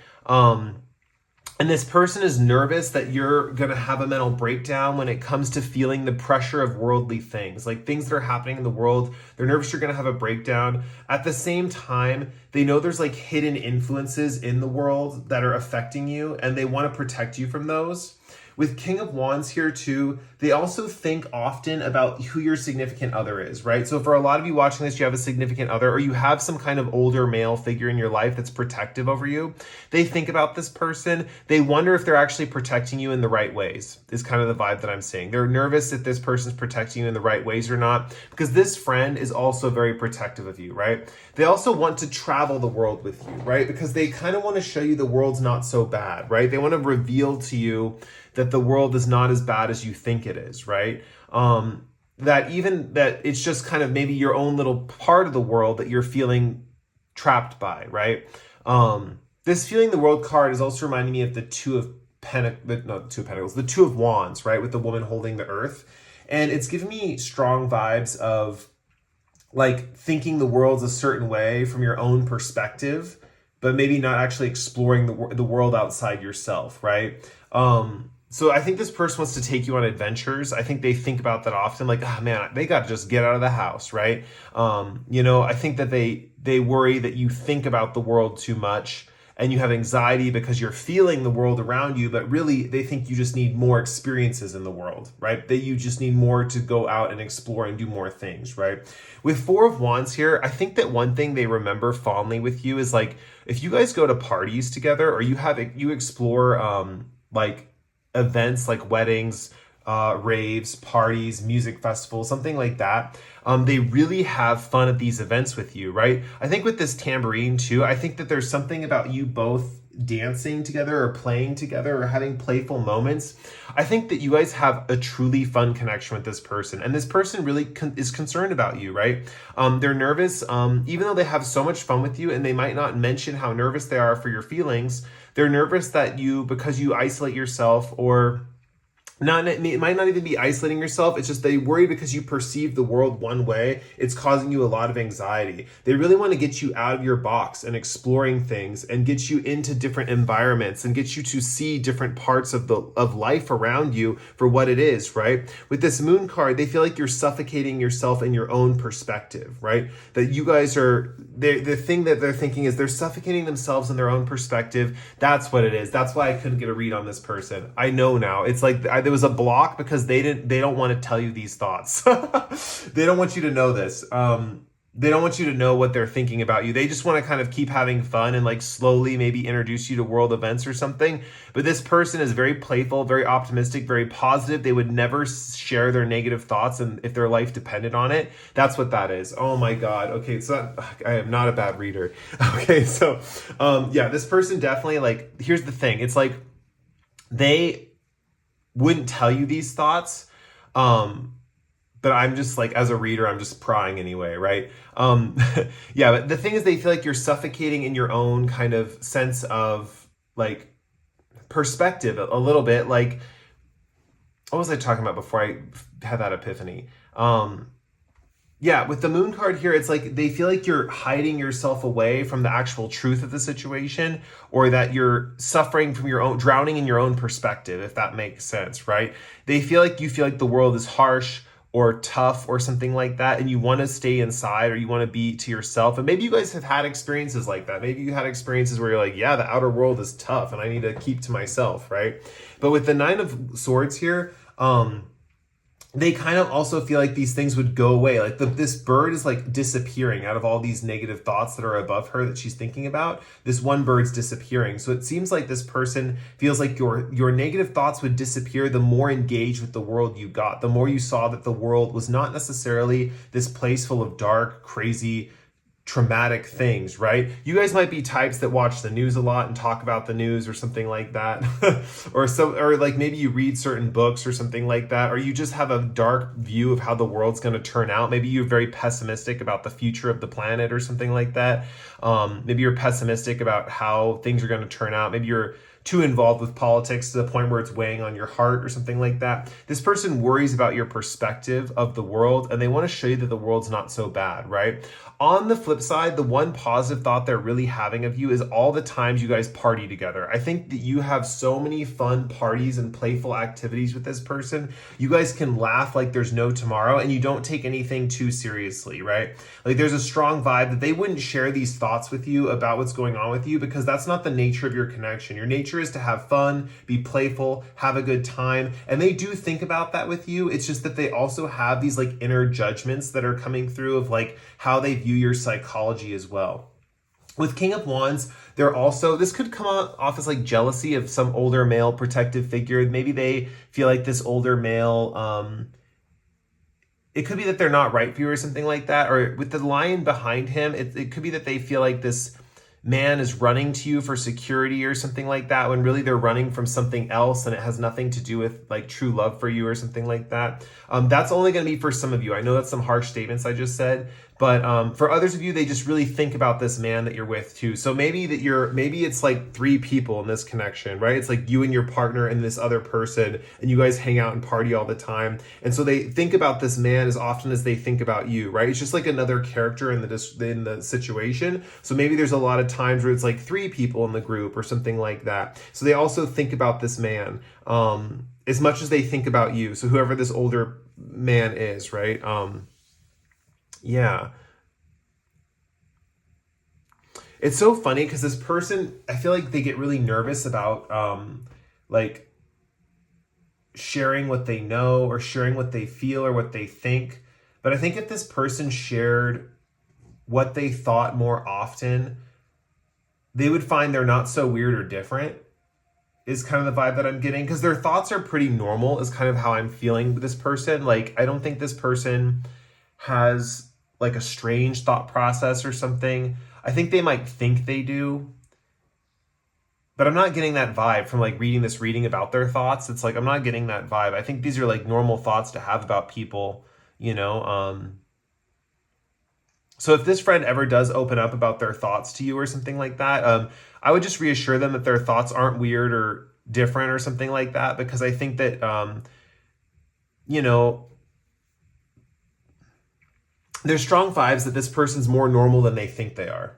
A: And this person is nervous that you're going to have a mental breakdown when it comes to feeling the pressure of worldly things, like things that are happening in the world. They're nervous you're going to have a breakdown. At the same time, they know there's like hidden influences in the world that are affecting you, and they want to protect you from those. With King of Wands here too, they also think often about who your significant other is, right? So for a lot of you watching this, you have a significant other, or you have some kind of older male figure in your life that's protective over you. They think about this person. They wonder if they're actually protecting you in the right ways, is kind of the vibe that I'm seeing. They're nervous if this person's protecting you in the right ways or not, because this friend is also very protective of you, right? They also want to travel the world with you, right? Because they kind of want to show you the world's not so bad, right? They want to reveal to you that the world is not as bad as you think it is, right? That it's just kind of maybe your own little part of the world that you're feeling trapped by, right? This feeling the world card is also reminding me of the Two of Wands, right? With the woman holding the earth. And it's giving me strong vibes of like thinking the world's a certain way from your own perspective, but maybe not actually exploring the world outside yourself, right? So I think this person wants to take you on adventures. I think they think about that often, like, oh man, they got to just get out of the house, right? I think that they worry that you think about the world too much and you have anxiety because you're feeling the world around you, but really they think you just need more experiences in the world, right? That you just need more to go out and explore and do more things, right? With Four of Wands here, I think that one thing they remember fondly with you is like, if you guys go to parties together or you explore like events like weddings, raves, parties, music festivals, something like that. They really have fun at these events with you, right? I think with this tambourine too, I think that there's something about you both dancing together or playing together or having playful moments. I think that you guys have a truly fun connection with this person, and this person really is concerned about you, right? They're nervous, even though they have so much fun with you, and they might not mention how nervous they are for your feelings. They're nervous that because you isolate yourself, or it might not even be isolating yourself. It's just they worry because you perceive the world one way. It's causing you a lot of anxiety. They really want to get you out of your box and exploring things and get you into different environments and get you to see different parts of life around you for what it is, right? With this moon card, they feel like you're suffocating yourself in your own perspective, right? That you guys are, the thing that they're thinking is they're suffocating themselves in their own perspective. That's what it is. That's why I couldn't get a read on this person. I know now. It's like there was a block because they don't want to tell you these thoughts. They don't want you to know this. They don't want you to know what they're thinking about you. They just want to kind of keep having fun and like slowly maybe introduce you to world events or something. But this person is very playful, very optimistic, very positive. They would never share their negative thoughts, and if their life depended on it. That's what that is. Oh my God. Okay, so I am not a bad reader. Okay, so this person definitely, like, here's the thing. It's like they wouldn't tell you these thoughts, but I'm just like, as a reader, I'm just prying anyway, right? But the thing is, they feel like you're suffocating in your own kind of sense of like perspective a little bit. Like, what was I talking about before I had that epiphany? With the moon card here, it's like they feel like you're hiding yourself away from the actual truth of the situation, or that you're suffering from your own, drowning in your own perspective, if that makes sense, right? They feel like you feel like the world is harsh or tough or something like that, and you want to stay inside or you want to be to yourself. And maybe you guys have had experiences like that. Maybe you had experiences where you're like, yeah, the outer world is tough and I need to keep to myself, right? But with the Nine of Swords here, they kind of also feel like these things would go away. Like this bird is like disappearing out of all these negative thoughts that are above her that she's thinking about. This one bird's disappearing. So it seems like this person feels like your negative thoughts would disappear the more engaged with the world you got, the more you saw that the world was not necessarily this place full of dark, crazy, traumatic things, right? You guys might be types that watch the news a lot and talk about the news or something like that. or like maybe you read certain books or something like that, or you just have a dark view of how the world's going to turn out. Maybe you're very pessimistic about the future of the planet or something like that. Maybe you're pessimistic about how things are going to turn out. Maybe you're too involved with politics to the point where it's weighing on your heart or something like that. This person worries about your perspective of the world, and they want to show you that the world's not so bad, right? On the flip side, the one positive thought they're really having of you is all the times you guys party together. I think that you have so many fun parties and playful activities with this person. You guys can laugh like there's no tomorrow, and you don't take anything too seriously, right? Like there's a strong vibe that they wouldn't share these thoughts with you about what's going on with you, because that's not the nature of your connection. Your nature nature is to have fun, be playful, have a good time. And they do think about that with you. It's just that they also have these like inner judgments that are coming through of like how they view your psychology as well. With King of Wands, they're also, this could come off as like jealousy of some older male protective figure. Maybe they feel like this older male, it could be that they're not right for you or something like that. Or with the lion behind him, it could be that they feel like this man is running to you for security or something like that, when really they're running from something else and it has nothing to do with like true love for you or something like that. That's only going to be for some of you. I know that's some harsh statements I just said, but for others of you, they just really think about this man that you're with too. So maybe it's like 3 people in this connection, right? It's like you and your partner and this other person, and you guys hang out and party all the time. And so they think about this man as often as they think about you, right? It's just like another character in the situation. So maybe there's a lot of times where it's like 3 people in the group or something like that. So they also think about this man as much as they think about you. So whoever this older man is, right? Yeah. It's so funny because this person, I feel like they get really nervous about like sharing what they know or sharing what they feel or what they think. But I think if this person shared what they thought more often, they would find they're not so weird or different, is kind of the vibe that I'm getting. Because their thoughts are pretty normal is kind of how I'm feeling with this person. Like, I don't think this person has like a strange thought process or something. I think they might think they do, but I'm not getting that vibe from like reading this reading about their thoughts. It's like, I'm not getting that vibe. I think these are like normal thoughts to have about people, you know? So if this friend ever does open up about their thoughts to you or something like that, I would just reassure them that their thoughts aren't weird or different or something like that, because I think that, you know, there's strong vibes that this person's more normal than they think they are.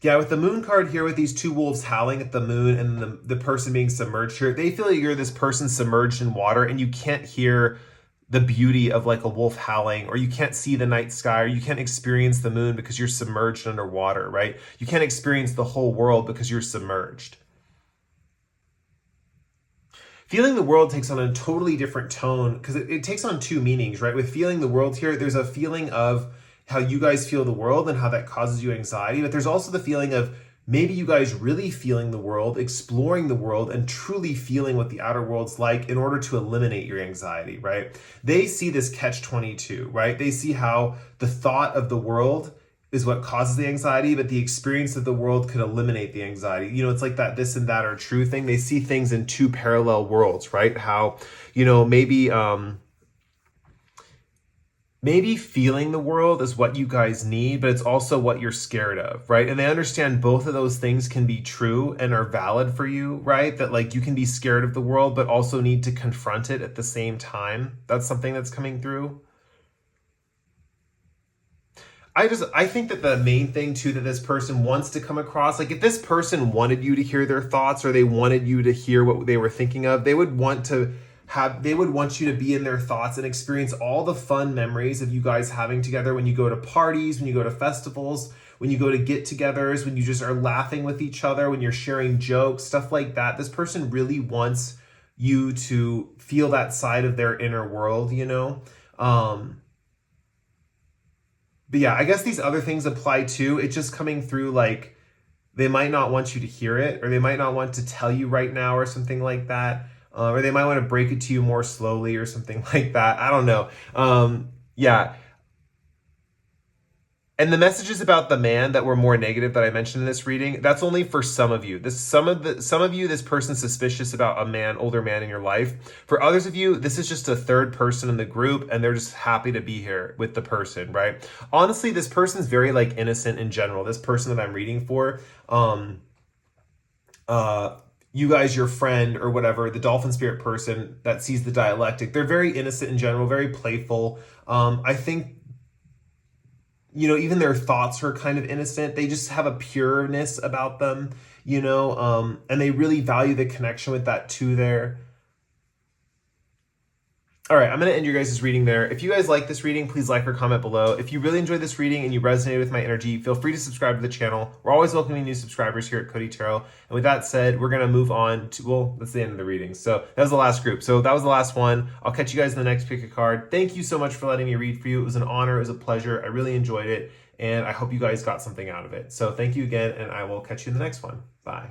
A: Yeah, with the moon card here, with these 2 wolves howling at the moon and the person being submerged here, they feel like you're this person submerged in water and you can't hear the beauty of like a wolf howling, or you can't see the night sky, or you can't experience the moon because you're submerged underwater, right? You can't experience the whole world because you're submerged. Feeling the world takes on a totally different tone because it takes on 2 meanings, right? With feeling the world here, there's a feeling of how you guys feel the world and how that causes you anxiety. But there's also the feeling of maybe you guys really feeling the world, exploring the world, and truly feeling what the outer world's like in order to eliminate your anxiety, right? They see this catch-22, right? They see how the thought of the world is what causes the anxiety, but the experience of the world could eliminate the anxiety. You know, it's like that this and that are true thing. They see things in 2 parallel worlds, right? How, you know, maybe feeling the world is what you guys need, but it's also what you're scared of, right? And they understand both of those things can be true and are valid for you, right? That like you can be scared of the world, but also need to confront it at the same time. That's something that's coming through. I think that the main thing too that this person wants to come across, like if this person wanted you to hear their thoughts or they wanted you to hear what they were thinking of, they would want you to be in their thoughts and experience all the fun memories of you guys having together when you go to parties, when you go to festivals, when you go to get-togethers, when you just are laughing with each other, when you're sharing jokes, stuff like that. This person really wants you to feel that side of their inner world, you know? But yeah, I guess these other things apply too. It's just coming through like they might not want you to hear it, or they might not want to tell you right now or something like that. Or they might want to break it to you more slowly or something like that. I don't know. Yeah. And the messages about the man that were more negative that I mentioned in this reading, that's only for some of you. Some of you, this person's suspicious about a man, older man in your life. For others of you, this is just a third person in the group and they're just happy to be here with the person, right? Honestly, this person's very like innocent in general. This person that I'm reading for, you guys, your friend or whatever, the dolphin spirit person that sees the dialectic, they're very innocent in general, very playful. I think, you know, even their thoughts are kind of innocent. They just have a pureness about them, you know, and they really value the connection with that too there. All right, I'm going to end your guys' reading there. If you guys like this reading, please like or comment below. If you really enjoyed this reading and you resonated with my energy, feel free to subscribe to the channel. We're always welcoming new subscribers here at Cody Tarot. And with that said, we're going to move on to, well, that's the end of the reading. So that was the last group. So that was the last one. I'll catch you guys in the next pick a card. Thank you so much for letting me read for you. It was an honor. It was a pleasure. I really enjoyed it. And I hope you guys got something out of it. So thank you again, and I will catch you in the next one. Bye.